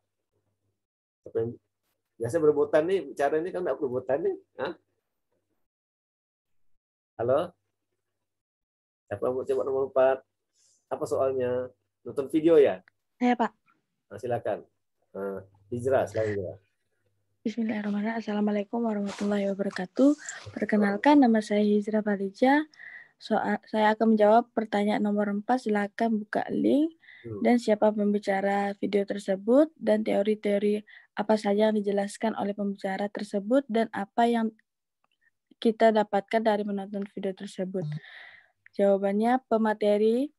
Biasa berebutan nih, bicara ini kan enggak berebutan nih. Hah? Halo? Siapa mau coba nomor 4? Apa soalnya? Nonton video ya? Saya, Pak. Nah, silakan. Hijrah, silakan Hijrah. Bismillahirrahmanirrahim. Assalamualaikum warahmatullahi wabarakatuh. Perkenalkan, nama saya Hijrah Farija. Saya akan menjawab pertanyaan nomor 4. Silakan buka link dan siapa pembicara video tersebut dan teori-teori apa saja yang dijelaskan oleh pembicara tersebut dan apa yang kita dapatkan dari menonton video tersebut. Jawabannya pemateri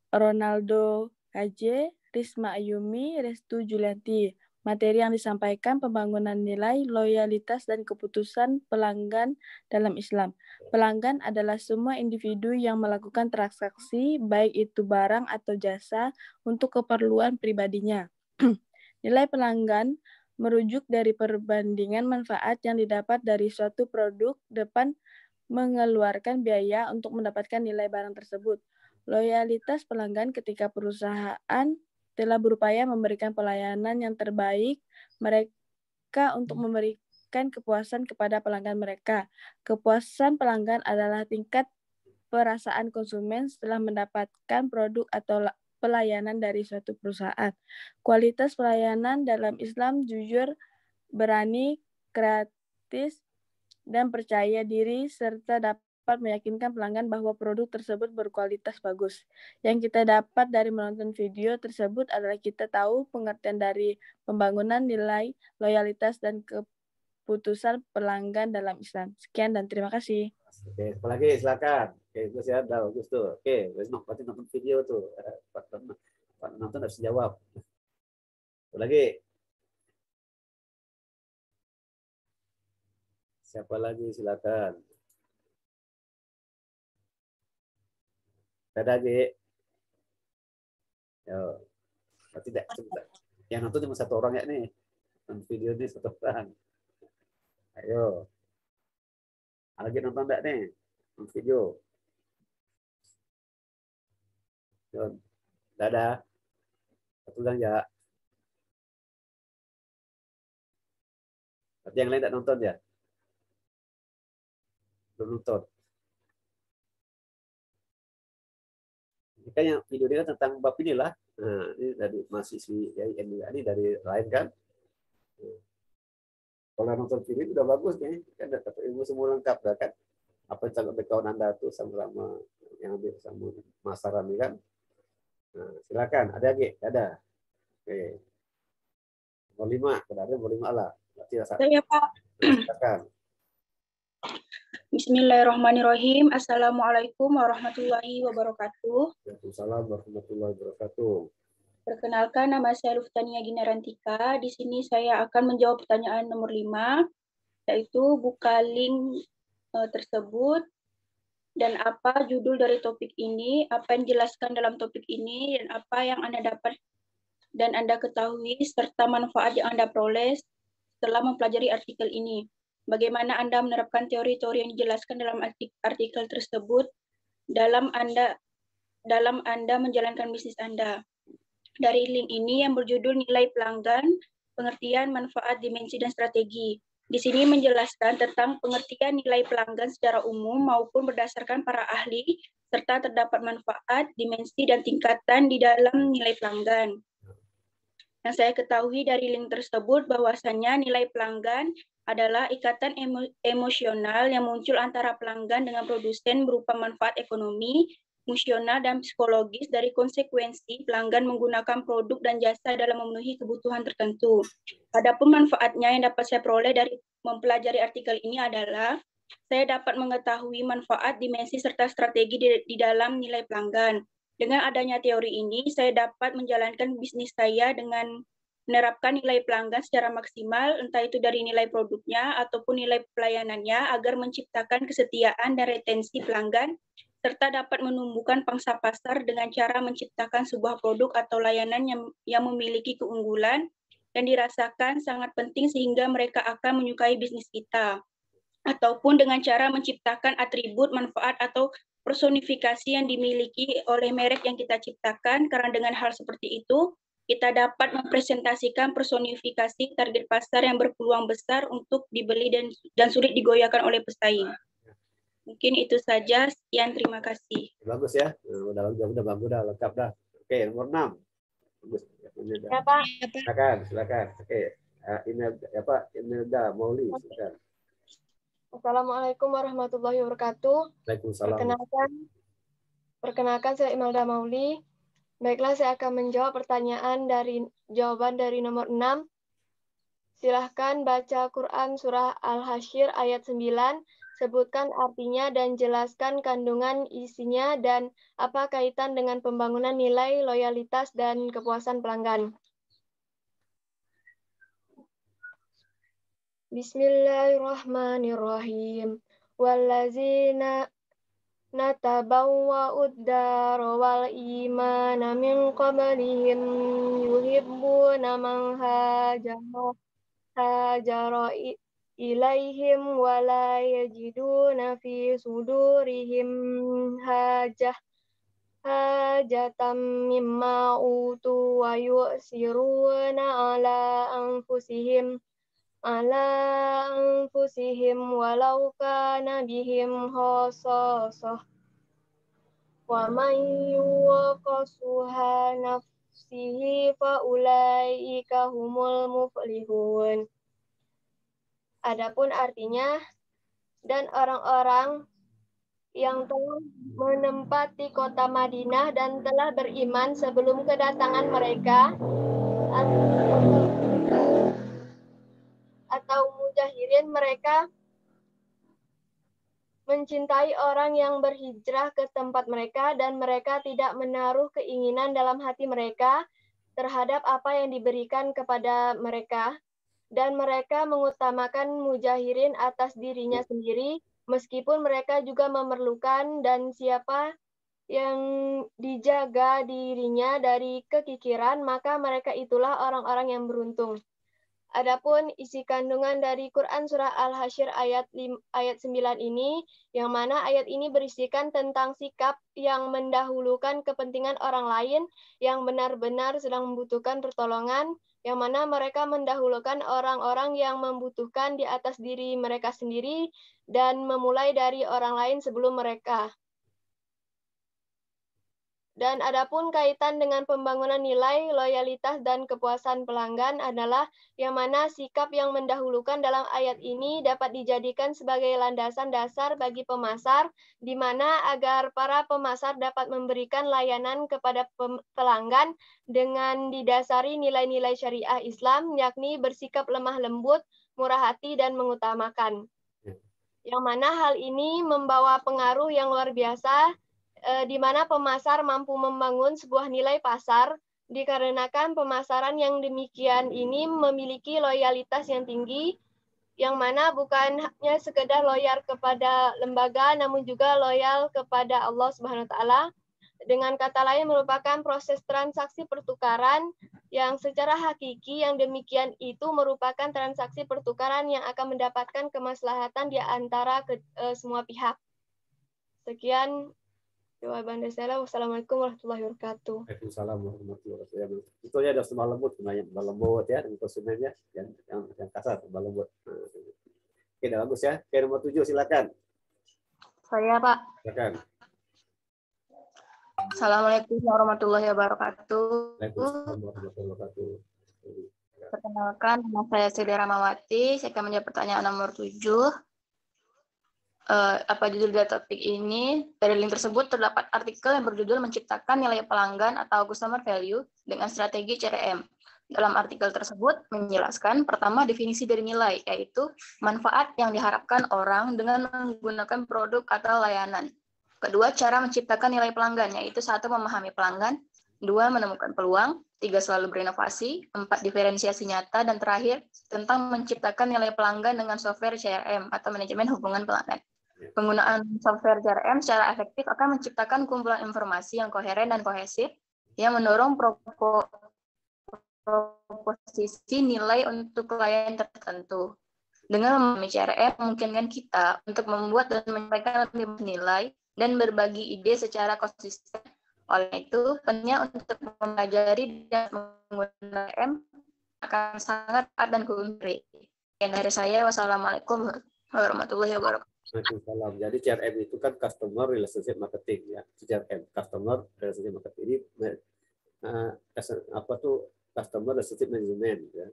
Ronaldo KJ, Risma Ayumi, Restu Julianti. Materi yang disampaikan pembangunan nilai, loyalitas, dan keputusan pelanggan dalam Islam. Pelanggan adalah semua individu yang melakukan transaksi, baik itu barang atau jasa, untuk keperluan pribadinya. Nilai pelanggan merujuk dari perbandingan manfaat yang didapat dari suatu produk depan mengeluarkan biaya untuk mendapatkan nilai barang tersebut. Loyalitas pelanggan ketika perusahaan telah berupaya memberikan pelayanan yang terbaik mereka untuk memberikan kepuasan kepada pelanggan mereka. Kepuasan pelanggan adalah tingkat perasaan konsumen setelah mendapatkan produk atau pelayanan dari suatu perusahaan. Kualitas pelayanan dalam Islam jujur, berani, kreatif, dan percaya diri, serta dapat meyakinkan pelanggan bahwa produk tersebut berkualitas bagus. Yang kita dapat dari menonton video tersebut adalah kita tahu pengertian dari pembangunan nilai, loyalitas, dan keputusan pelanggan dalam Islam. Sekian dan terima kasih. Oke, apalagi silakan. Oke, itu saya ada bagus tuh. Oke, berarti nonton video tuh. Pak nonton harus jawab. Lagi. Siapa lagi silakan. Ada lagi. Yo. Tidak. Yang nonton cuma satu orang ya nih. Nonton video ini satu orang. Ayo. Ada lagi nonton enggak nih? Nonton video. Yon. Dadah. Satu orang ya. Tapi yang lain tak nonton ya? Belum nonton. Makanya video ini kan tentang bab inilah. Nah, ini dari mahasiswi IAIN juga. Ini dari lain kan. Kalau nonton video ini udah bagus nih. Kan dapat ilmu semua lengkap dah kan. Apa yang background Anda tuh sama yang ambil sama Mas Rami kan. Nah, silakan. Ada lagi? Ada. Oke. Nomor 5. Ada nomor 5 lah. Saya Pak. Silakan. Bismillahirrahmanirrahim. Assalamualaikum warahmatullahi wabarakatuh. Waalaikumsalam warahmatullahi wabarakatuh. Perkenalkan, nama saya Luftania Ginarantika. Di sini saya akan menjawab pertanyaan nomor 5, yaitu buka link tersebut dan apa judul dari topik ini, apa yang dijelaskan dalam topik ini, dan apa yang Anda dapat dan Anda ketahui, serta manfaat yang Anda peroleh setelah mempelajari artikel ini. Bagaimana Anda menerapkan teori-teori yang dijelaskan dalam artikel tersebut dalam Anda menjalankan bisnis Anda. Dari link ini yang berjudul Nilai Pelanggan, Pengertian, Manfaat, Dimensi, dan Strategi. Di sini menjelaskan tentang pengertian nilai pelanggan secara umum maupun berdasarkan para ahli, serta terdapat manfaat, dimensi, dan tingkatan di dalam nilai pelanggan. Yang saya ketahui dari link tersebut bahwasannya nilai pelanggan adalah ikatan emosional yang muncul antara pelanggan dengan produsen berupa manfaat ekonomi, emosional, dan psikologis dari konsekuensi pelanggan menggunakan produk dan jasa dalam memenuhi kebutuhan tertentu. Adapun manfaatnya yang dapat saya peroleh dari mempelajari artikel ini adalah saya dapat mengetahui manfaat, dimensi, serta strategi di dalam nilai pelanggan. Dengan adanya teori ini, saya dapat menjalankan bisnis saya dengan menerapkan nilai pelanggan secara maksimal, entah itu dari nilai produknya ataupun nilai pelayanannya, agar menciptakan kesetiaan dan retensi pelanggan, serta dapat menumbuhkan pangsa pasar dengan cara menciptakan sebuah produk atau layanan yang memiliki keunggulan dan dirasakan sangat penting sehingga mereka akan menyukai bisnis kita. Ataupun dengan cara menciptakan atribut, manfaat, atau personifikasi yang dimiliki oleh merek yang kita ciptakan, karena dengan hal seperti itu, kita dapat mempresentasikan personifikasi target pasar yang berpeluang besar untuk dibeli dan sulit digoyahkan oleh pesaing. Mungkin itu saja. Sekian, terima kasih. Bagus ya. Udah bagus, udah lengkap dah. Oke, nomor 6. Bagus. Ya, Pak. Silakan. Oke. Imelda Mauli, silakan. Assalamualaikum warahmatullahi wabarakatuh. Waalaikumsalam. Perkenalkan saya Imelda Mauli. Baiklah, saya akan menjawab jawaban dari nomor 6. Silahkan baca Quran Surah Al-Hasyr ayat 9, sebutkan artinya dan jelaskan kandungan isinya dan apa kaitan dengan pembangunan nilai, loyalitas, dan kepuasan pelanggan. Bismillahirrahmanirrahim. Wallazina natabawwa'ud dar wal imana min qablihim yuhibbuna man hajara ilaihim wa la yajiduna fi sudurihim hajatan mimma utu wa yu'siruna ala anfusihim walau kana bihim khasasah wa man yuqasuha nafsihi fa ulaika humul muflihun. Adapun artinya, dan orang-orang yang telah menempati kota Madinah dan telah beriman sebelum kedatangan mereka atau mujahirin, mereka mencintai orang yang berhijrah ke tempat mereka dan mereka tidak menaruh keinginan dalam hati mereka terhadap apa yang diberikan kepada mereka, dan mereka mengutamakan mujahirin atas dirinya sendiri meskipun mereka juga memerlukan, dan siapa yang dijaga dirinya dari kekikiran maka mereka itulah orang-orang yang beruntung. Adapun isi kandungan dari Quran surah Al-Hasyr ayat 9 ini, yang mana ayat ini berisikan tentang sikap yang mendahulukan kepentingan orang lain yang benar-benar sedang membutuhkan pertolongan, yang mana mereka mendahulukan orang-orang yang membutuhkan di atas diri mereka sendiri dan memulai dari orang lain sebelum mereka. Dan adapun kaitan dengan pembangunan nilai, loyalitas, dan kepuasan pelanggan adalah yang mana sikap yang mendahulukan dalam ayat ini dapat dijadikan sebagai landasan dasar bagi pemasar, di mana agar para pemasar dapat memberikan layanan kepada pelanggan dengan didasari nilai-nilai syariah Islam, yakni bersikap lemah lembut, murah hati, dan mengutamakan. Yang mana hal ini membawa pengaruh yang luar biasa, di mana pemasar mampu membangun sebuah nilai pasar dikarenakan pemasaran yang demikian ini memiliki loyalitas yang tinggi, yang mana bukan hanya sekedar loyal kepada lembaga namun juga loyal kepada Allah Subhanahu wa taala. Dengan kata lain merupakan proses transaksi pertukaran yang secara hakiki yang demikian itu merupakan transaksi pertukaran yang akan mendapatkan kemaslahatan di antara semua pihak. Sekian jawaban dari saya. Wassalamualaikum warahmatullahi wabarakatuh. Waalaikumsalam warahmatullahi wabarakatuh. Itu ya ada sembah lembut, lembut ya, dan konsumennya yang kasar, sembah lembut. Oke, dah bagus ya. Oke, nomor 7 silakan. Saya Pak. Silakan. Assalamualaikum warahmatullahi wabarakatuh. Waalaikumsalam warahmatullahi wabarakatuh. Perkenalkan, nama saya Siti Ramawati. Saya akan menjawab pertanyaan nomor 7. Apa judul dari topik ini? Dari link tersebut terdapat artikel yang berjudul menciptakan nilai pelanggan atau customer value dengan strategi CRM. Dalam artikel tersebut menjelaskan pertama definisi dari nilai, yaitu manfaat yang diharapkan orang dengan menggunakan produk atau layanan. Kedua, cara menciptakan nilai pelanggan, yaitu 1. Memahami pelanggan, 2. Menemukan peluang, 3. Selalu berinovasi, 4. Diferensiasi nyata, dan terakhir tentang menciptakan nilai pelanggan dengan software CRM atau manajemen hubungan pelanggan. Penggunaan software CRM secara efektif akan menciptakan kumpulan informasi yang koheren dan kohesif yang mendorong proposisi nilai untuk klien tertentu. Dengan memahami CRM memungkinkan kita untuk membuat dan menyampaikan lebih nilai dan berbagi ide secara konsisten. Oleh itu, pentingnya untuk mempelajari dan menggunakan CRM akan sangat erat dan kuntri. Yang dari saya, wassalamualaikum warahmatullahi wabarakatuh. Waalaikumsalam. Jadi CRM itu kan customer relationship marketing ya. CRM, customer relationship marketing ini apa tuh customer relationship management ya.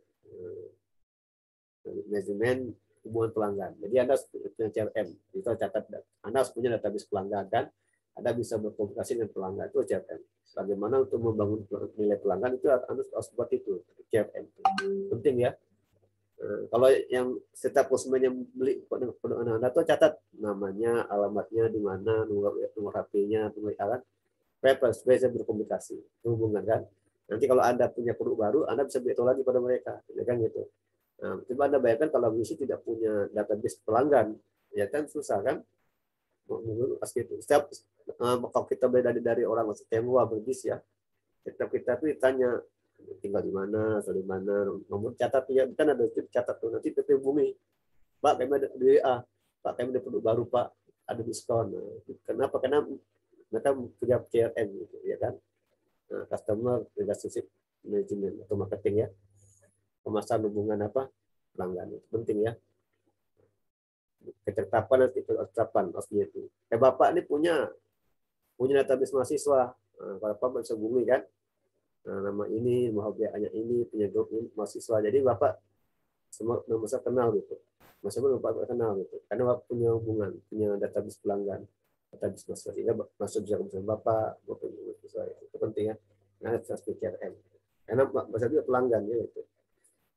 Manajemen hubungan pelanggan. Jadi Anda punya CRM, itu catat Anda harus punya database pelanggan dan Anda bisa berkomunikasi dengan pelanggan, itu CRM. Bagaimana untuk membangun nilai pelanggan itu Anda harus buat itu CRM. Penting ya. Kalau yang setiap konsumen yang beli produk Anda tuh catat namanya, alamatnya di mana, nomor HP-nya, kan? Supaya bisa berkomunikasi, hubungan kan. Nanti kalau Anda punya produk baru, Anda bisa beritahu lagi pada mereka, ya kan gitu. Nah, coba Anda bayangkan kalau bisnis tidak punya database pelanggan, ya kan susah kan? Setiap kalau kita beli dari orang sewa berbis ya, kita tuh ditanya tinggal di mana, asal di mana, nomor catatnya kan ada catat tuh nanti PP Bumi, Pak kami ada DA, Pak kami ada produk baru Pak, ada diskon. Nah, kenapa? Karena mereka punya CRM gitu ya kan, nah, customer relationship management atau marketing ya, pemasaran hubungan apa pelanggan itu penting ya. Ketetapan nanti ketetapan harusnya itu. Bapak ini punya database mahasiswa, nah, Bapak bisa hubungi kan. Nah, nama ini, mau biayanya ini, punya grup ini, mahasiswa. Jadi Bapak semua masa kenal gitu. Maksudnya Bapak kenal gitu. Karena Bapak punya hubungan, punya database pelanggan, database mahasiswa. Sehingga masuk bisa bersama Bapak punya mahasiswa. Itu penting ya. Nah, harus CRM. Karena bahasa juga pelanggan ya gitu.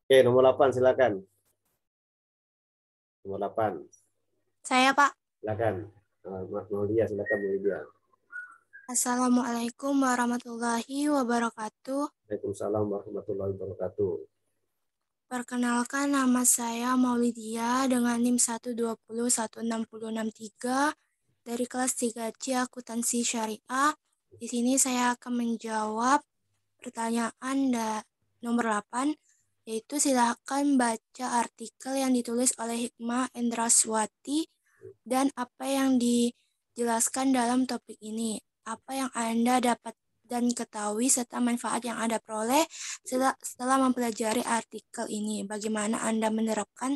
Oke, nomor 8 silakan. Nomor 8. Saya, Pak. Silakan. Maulia, silakan Maulia. Assalamualaikum warahmatullahi wabarakatuh. Waalaikumsalam warahmatullahi wabarakatuh. Perkenalkan, nama saya Maulidia dengan NIM 1201663 dari kelas 3C Akuntansi Syariah. Di sini saya akan menjawab pertanyaan nomor 8, yaitu silakan baca artikel yang ditulis oleh Hikmah Endraswati dan apa yang dijelaskan dalam topik ini. Apa yang Anda dapat dan ketahui serta manfaat yang Anda peroleh setelah mempelajari artikel ini. Bagaimana Anda menerapkan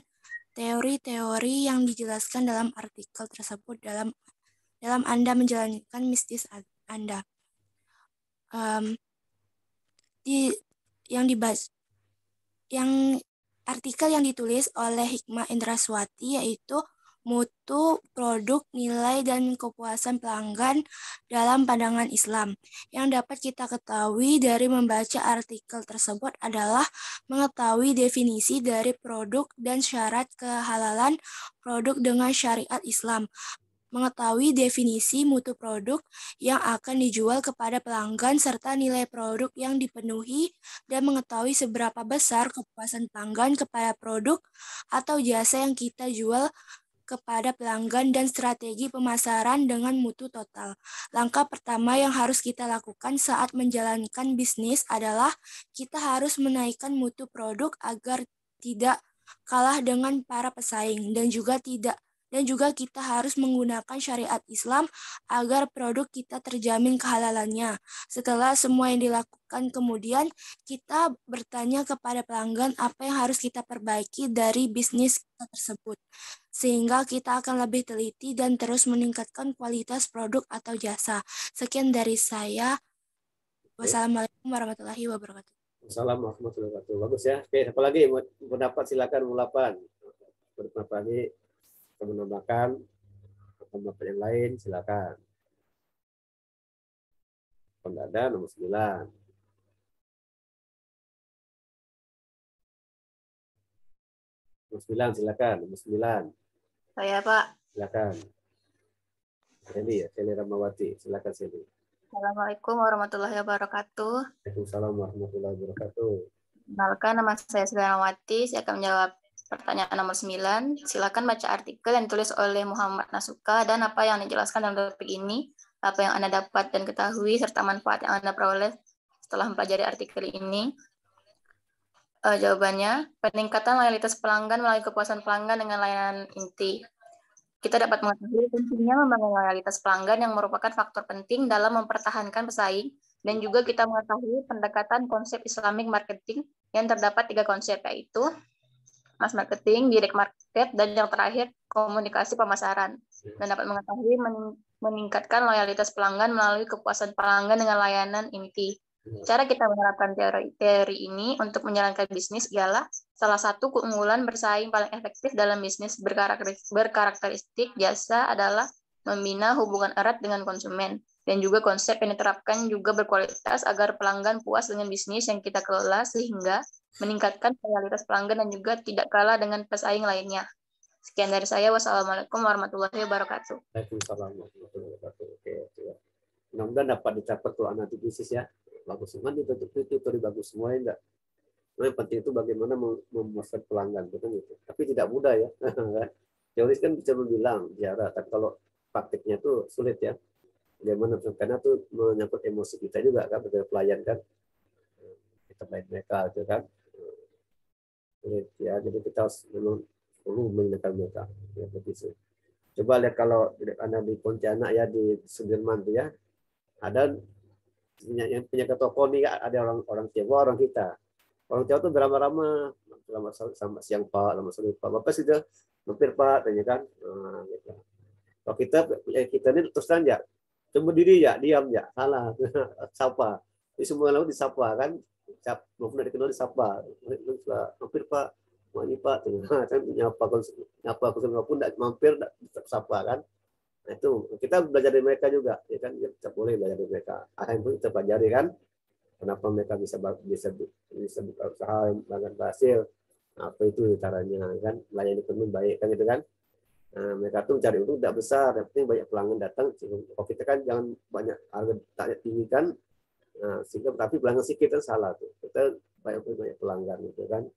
teori-teori yang dijelaskan dalam artikel tersebut dalam Anda menjalankan bisnis Anda. Artikel yang ditulis oleh Hikmah Endraswati yaitu mutu, produk, nilai, dan kepuasan pelanggan dalam pandangan Islam. Yang dapat kita ketahui dari membaca artikel tersebut adalah mengetahui definisi dari produk dan syarat kehalalan produk dengan syariat Islam, mengetahui definisi mutu produk yang akan dijual kepada pelanggan serta nilai produk yang dipenuhi, dan mengetahui seberapa besar kepuasan pelanggan kepada produk atau jasa yang kita jual kepada pelanggan dan strategi pemasaran dengan mutu total. Langkah pertama yang harus kita lakukan saat menjalankan bisnis adalah kita harus menaikkan mutu produk agar tidak kalah dengan para pesaing dan juga kita harus menggunakan syariat Islam agar produk kita terjamin kehalalannya. Setelah semua yang dilakukan, kemudian kita bertanya kepada pelanggan apa yang harus kita perbaiki dari bisnis kita tersebut, sehingga kita akan lebih teliti dan terus meningkatkan kualitas produk atau jasa. Sekian dari saya. Wassalamualaikum warahmatullahi wabarakatuh. Wassalamualaikum warahmatullahi wabarakatuh. Bagus ya. Oke, apa lagi mau pendapat silakan mulapan. Berapa lagi menambahkan pendapat yang lain silakan. Kalau ada nomor 9. Nomor 9 silakan, nomor 9. Saya, Pak. Silakan. Seli Ramawati, silakan Seli. Assalamualaikum warahmatullahi wabarakatuh. Waalaikumsalam warahmatullahi wabarakatuh. Kenalkan, nama saya Seli Ramawati. Saya akan menjawab pertanyaan nomor 9. Silakan baca artikel yang ditulis oleh Muhammad Nasuka dan apa yang dijelaskan dalam topik ini, apa yang Anda dapat dan ketahui, serta manfaat yang Anda peroleh setelah mempelajari artikel ini. Jawabannya, peningkatan loyalitas pelanggan melalui kepuasan pelanggan dengan layanan inti. Kita dapat mengetahui pentingnya membangun loyalitas pelanggan yang merupakan faktor penting dalam mempertahankan pesaing, dan juga kita mengetahui pendekatan konsep Islamic marketing yang terdapat 3 konsep, yaitu mass marketing, direct market, dan yang terakhir komunikasi pemasaran. Dan dapat mengetahui meningkatkan loyalitas pelanggan melalui kepuasan pelanggan dengan layanan inti. Cara kita menerapkan teori ini untuk menjalankan bisnis ialah salah satu keunggulan bersaing paling efektif dalam bisnis berkarakteristik jasa adalah membina hubungan erat dengan konsumen. Dan juga konsep yang diterapkan juga berkualitas agar pelanggan puas dengan bisnis yang kita kelola sehingga meningkatkan loyalitas pelanggan dan juga tidak kalah dengan pesaing lainnya. Sekian dari saya. Wassalamualaikum warahmatullahi wabarakatuh. Waalaikumsalam warahmatullahi wabarakatuh. Oke. Mudah-mudahan dapat dicapai tuh analisis ya. Bagus semua itu bagus semua enggak. Yang penting itu bagaimana memuaskan pelanggan, betul gitu. Tapi tidak mudah ya. Teoris kan bisa bilang bicara, tapi kalau praktiknya tuh sulit ya. Bagaimana, karena tuh menyangkut emosi kita juga kan, sebagai pelayan kan, kita baik mereka gitu kan. Sulit ya, jadi kita harus perlu menyenangkan mereka. Ya, begitu. Coba lihat kalau Anda di Pontianak ya, di Sudirman tuh ya, ada yang punya ke toko nih, ada orang Tionghoa, orang kita. Orang Tionghoa tuh drama-drama sama siang Pak, sama sore Pak. Bapak sudah mampir Pak, tanya kan. Nah, gitu. Kalau kita ini terus aja, coba diri ya, diam ya, salah, sapa. Jadi semua lalu disapa kan, belum pernah dikenal disapa. Mampir Pak, mau ini Pak, kan nyapa pun tidak mampir, tidak sapa kan. Nah, itu kita belajar dari mereka juga, ya kan? Kita boleh belajar dari mereka. Akhirnya pun kita pelajari kan, kenapa mereka bisa buka usaha dengan berhasil. Apa itu caranya kan? Melayani penuh baik kan gitu kan? Nah, mereka tuh mencari untung tidak besar, yang penting banyak pelanggan datang. Kalau kita kan jangan banyak harga tak tinggi kan, nah, sehingga tapi pelanggan sih kita salah tuh. Kita banyak pelanggan gitu kan.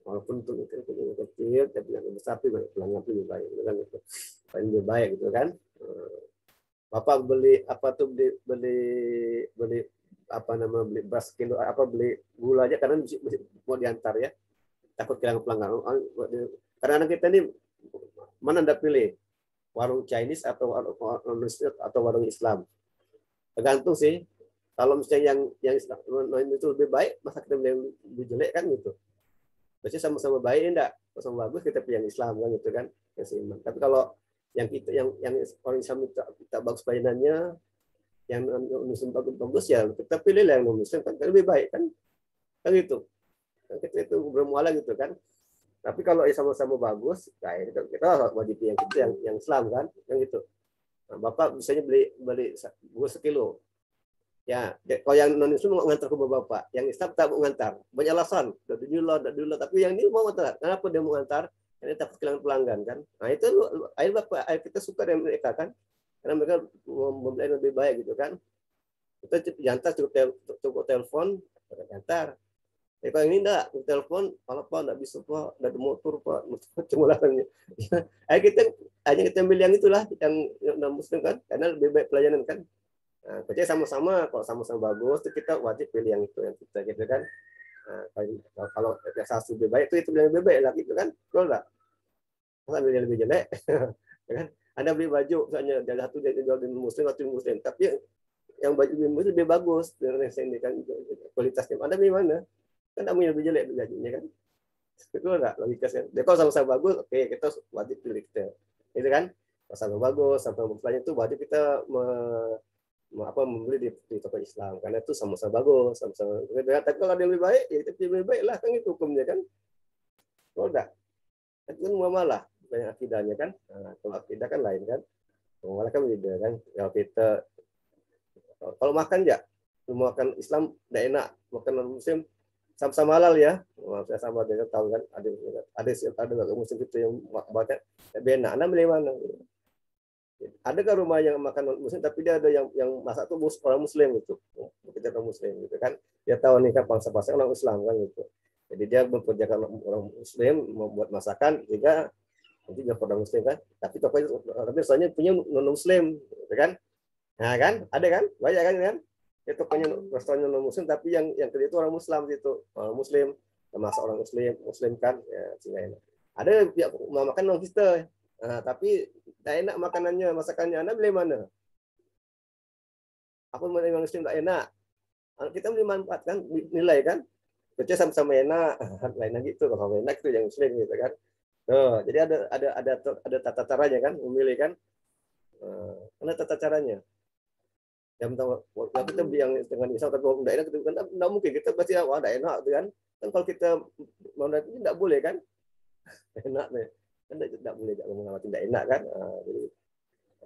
Walaupun untuk kecil, tapi yang besar tapi banyak pelanggan lebih baik gitu kan, gitu. Lebih baik gitu kan. Bapak beli apa tuh beli apa nama, beli beras kilo, apa beli gula aja karena mau diantar ya, takut kehilangan pelanggan. Karena kita ini mana Anda pilih, warung Chinese atau warung Islam? Tergantung sih. Kalau misalnya yang Islam itu lebih baik, masa kita beli yang lebih jelek kan gitu. Biasanya sama-sama baik enggak, sama bagus kita pilih yang Islam kan gitu kan, yang seimbang. Tapi kalau yang kita yang orang Islam kita bagus pelayanannya, yang Muslim bagus ya kita pilih yang Muslim kan lebih baik kan gitu. Kita itu bermuara gitu kan. Tapi kalau sama-sama bagus, kayak kita wajib yang Islam kan, yang gitu. Nah, Bapak misalnya beli gula sekilo. Ya, kalau yang non Islam mau ngantar ke Bapak, yang Islam tak mau ngantar. Banyak alasan, dulu, tapi yang ini mau ngantar. Kenapa dia mau ngantar? Karena takut kehilangan pelanggan kan. Nah itu kita suka dengan mereka kan, karena mereka membeli lebih baik gitu kan. Kita jantar cukup telepon, jantar. Kalau ini enggak, telepon, kalau Pak enggak bisa Pak, enggak ada motor Pak, cuma lahannya. Hanya kita ambil yang itulah, yang Muslim kan, karena lebih baik pelayanan kan. Nah, percaya sama-sama, kalau sama-sama bagus, itu kita wajib pilih yang itu yang kita gitu kan. Nah, kalau biasa lebih baik itu yang lebih baik lah gitu kan, betul enggak? Masa ambil yang lebih jelek, kan? Anda beli baju, misalnya dari satu jual di Muslim atau Muslim, tapi yang baju Muslim lebih bagus dengan yang kan kualitasnya. Anda beli mana? Kan kamu yang lebih jelek bajunya kan, betul enggak logikanya? Dia kalau sama-sama bagus, oke kita wajib pilih kita, itu kan? Kalau sama bagus, sama pelayan itu wajib kita membeli di toko Islam karena itu sama-sama bagus, sama-sama. Tapi kalau dia lebih baik, ya itu lebih baik lah kan, itu hukumnya kan. Kalau enggak, itu kan muamalah banyak akidahnya kan. Nah, kalau akidah kan lain kan, muamalah kan beda kan. Kalau kita kalau makan ya, makan Islam tidak enak, makan non Muslim sama-sama halal ya. Saya sama dia tahu kan, ada Muslim itu yang makan lebih enak. Anda milih mana? Ada kan rumah yang makan Muslim tapi dia ada yang masak tuh orang Muslim gitu, kita orang Muslim gitu kan, dia tahu nih kan bangsa-bangsa orang Islam kan gitu, jadi dia memperjakan orang Muslim membuat masakan sehingga nanti dia orang Muslim kan, tapi soalnya punya non Muslim gitu kan. Nah kan ada kan banyak kan itu tokonya restoran non Muslim tapi yang kerja itu orang Muslim gitu, orang Muslim termasuk orang Muslim kan ya, sehingga ada yang mau makan non Kristen. Nah, tapi tidak enak makanannya, masakannya. Anda beli mana? Aku memang Muslim tidak enak. Kita beli manfaat kan, nilai kan. Kerja sama-sama enak, lain gitu. Kalau enak itu yang Muslim gitu kan. Tuh, jadi ada tata caranya kan, memilih kan. Ada tata caranya. Yang kita beli yang dengan Islam tapi tidak enak, itu kan tidak mungkin kita pasti wah tidak enak kan. Kan kalau kita mau tidak boleh kan, enak nih. Kan tidak boleh ngomong tidak enak kan.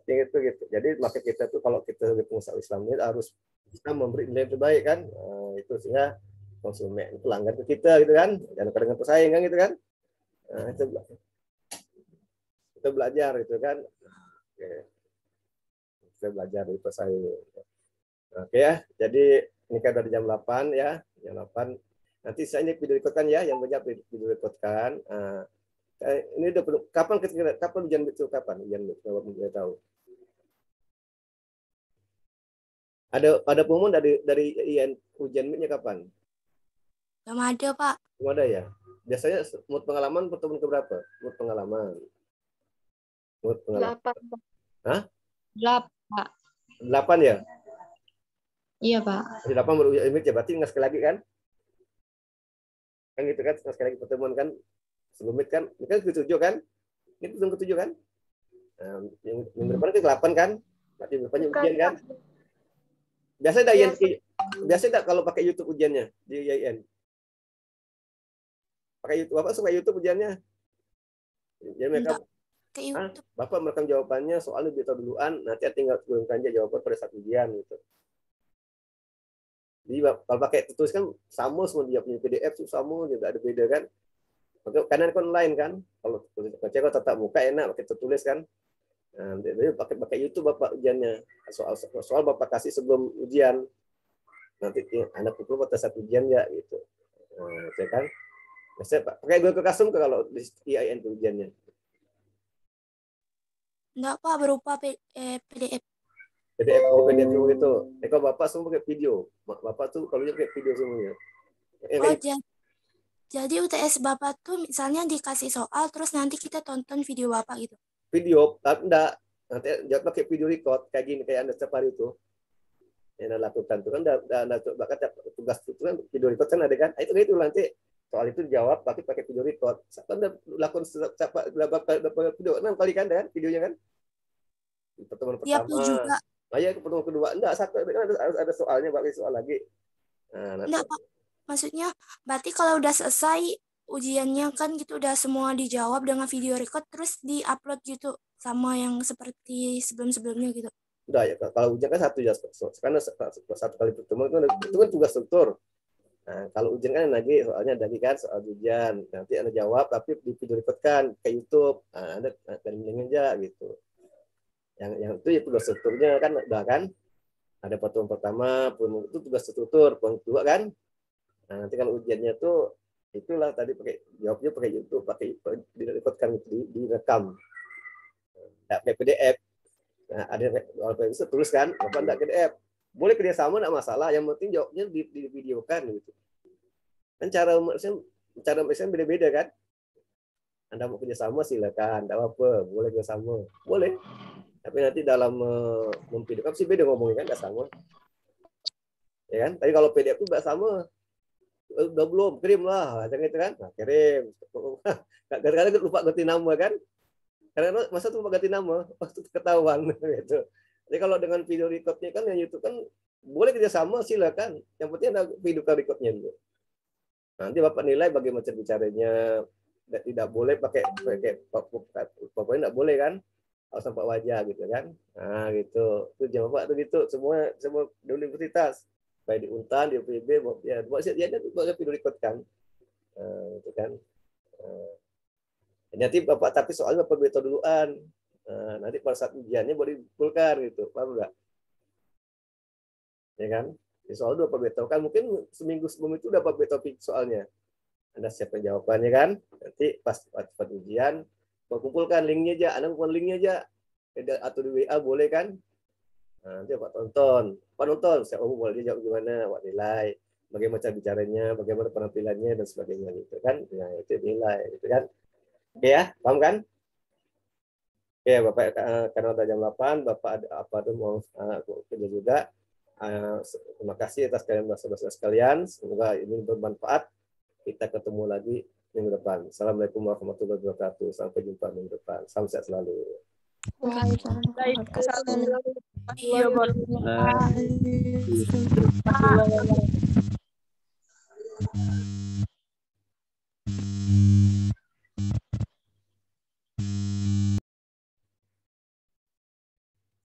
Jadi itu gitu. Jadi maka kita tuh kalau kita sebagai pengusaha Islam ini harus bisa memberi nilai terbaik kan. Itu sehingga konsumen pelanggan ke kita gitu kan. Jangan kadang pesaing kan gitu kan. Itu kita belajar gitu kan. Oke. Kita belajar dari pesaing. Oke ya. Jadi ini kan dari jam 8 ya. Jam 8 Nanti saya ini video rekodkan ya, yang banyak video rekodkan. Ini udah kapan ujian itu kapan? Ujian itu kalau mau tahu. Ada pengumuman dari IAIN ujian MIT-nya kapan? Belum ada, Pak. Belum ada ya. Biasanya menurut pengalaman pertemuan keberapa? Menurut pengalaman. 8. Hah? 8, Pak. 8 ya? Iya, Pak. 8 baru ujian MIT ya, berarti nggak sekali lagi kan? Kan gitu kan, sekali lagi pertemuan kan, sebelum MIT kan, ini kan ke-7 kan? Ini pertemuan ke-7 kan? Nah, yang depan ke 8 kan? Berarti depannya ujian kan? Biasanya ada kalau pakai YouTube ujiannya di IAIN. Pakai YouTube, Bapak suka YouTube ujiannya? Jadi mereka, Bapak merekam jawabannya, soalnya bisa duluan, nanti tinggal turunkan aja jawaban pada saat ujian gitu. Jadi kalau pakai tulis kan sama semua, dia punya PDF tuh sama, tidak ada beda kan. Karena kan online kan, kalau kalau tatap muka enak pakai tertulis kan. Nah, jadi pakai YouTube Bapak ujiannya, soal Bapak kasih sebelum ujian, nanti anak pukul pada saat ujian ya gitu. Nah, saya kan, saya pakai Google Classroom kalau di IAIN ujiannya. Enggak, Pak, berupa PDF. PDF itu. Kalau Bapak semua pakai video. Bapak tuh kalau pakai video semuanya. Jadi UTS Bapak tuh misalnya dikasih soal, terus nanti kita tonton video Bapak gitu. Video, enggak. Nanti jawab pakai video record kayak gini, kayak Anda setiap hari itu. Yang Anda lakukan itu kan Anda coba tugas itu kan video record kan ada kan? Itu nanti soal itu dijawab pakai video record. Anda lakukan berapa video? 6 kali kan kan videonya kan? Pertemuan pertama. juga. Ya, pertemuan kedua enggak, ada soalnya, pakai soal lagi. Nah, enggak, Pak. Maksudnya berarti kalau udah selesai ujiannya kan gitu udah semua dijawab dengan video record terus di-upload gitu sama yang seperti sebelum-sebelumnya gitu. Udah ya, kalau ujian kan satu ya, karena satu kali pertemuan itu kan tugas struktur. Nah, kalau ujian kan lagi soalnya dari kan soal ujian, nanti Anda jawab tapi di video record kan ke YouTube. Nah, Anda bandingin aja gitu. Yang itu ya tugas strukturnya kan udah kan. Ada pertemuan pertama, pertemuan itu tugas struktur, pertemuan kedua kan. Nah, nanti kalau ujiannya tuh itulah tadi pakai jawabnya pakai YouTube, pakai direkodkan direkam. Enggak pakai PDF. Nah, ada kalau bisa tulis kan, apa enggak PDF. Boleh kerjasama enggak masalah, yang penting jawabnya di videokan gitu. Kan cara misalnya beda-beda kan. Anda mau kerjasama silakan, enggak apa-apa, boleh kerjasama. Boleh. Tapi nanti dalam memvideokan sih beda ngomongnya kan, enggak sama. Ya kan? Tapi kalau PDF itu enggak sama. Udah belum, kirim lah, jangan itu kan. Nah, kirim. Kadang-kadang lupa ganti nama kan. Karena masa tuh lupa ganti nama, waktu ketahuan gitu. Jadi kalau dengan video recordnya kan yang YouTube kan boleh kerjasama silakan. Yang penting ada video recordnya dulu. Nanti Bapak nilai bagaimana cara bicaranya. Tidak boleh pakai pokoknya tidak boleh kan. Harus nampak wajah gitu kan. Nah gitu. Itu jawab Bapak tuh gitu. Semua di universitas. Baik di Untan, di UPB, ya video record kan. Gitu kan. Nanti Bapak tapi soalnya Bapak beto duluan. Nanti pada saat ujiannya baru dikumpulkan gitu, paham nggak? Ya kan? Di soal dua Bapak beto kan mungkin seminggu sebelum itu udah Bapak beto soalnya. Anda siapkan jawabannya kan? Nanti pas ujian Bapak kumpulkan linknya aja, Anda kumpulkan linknya aja, atau di WA boleh kan? Nah, nanti Pak tonton, saya boleh dia jawab gimana, Pak nilai, bagaimana cara bicaranya, bagaimana penampilannya dan sebagainya gitu kan? Nah itu nilai, gitu kan? Oke ya, paham kan? Oke, Bapak, karena udah jam 8, Bapak ada apa tuh mau kerja juga. Terima kasih atas kalian saudara-saudara sekalian. Semoga ini bermanfaat. Kita ketemu lagi minggu depan. Assalamualaikum warahmatullahi wabarakatuh. Sampai jumpa minggu depan. Salam sehat selalu. Waalaikumsalam.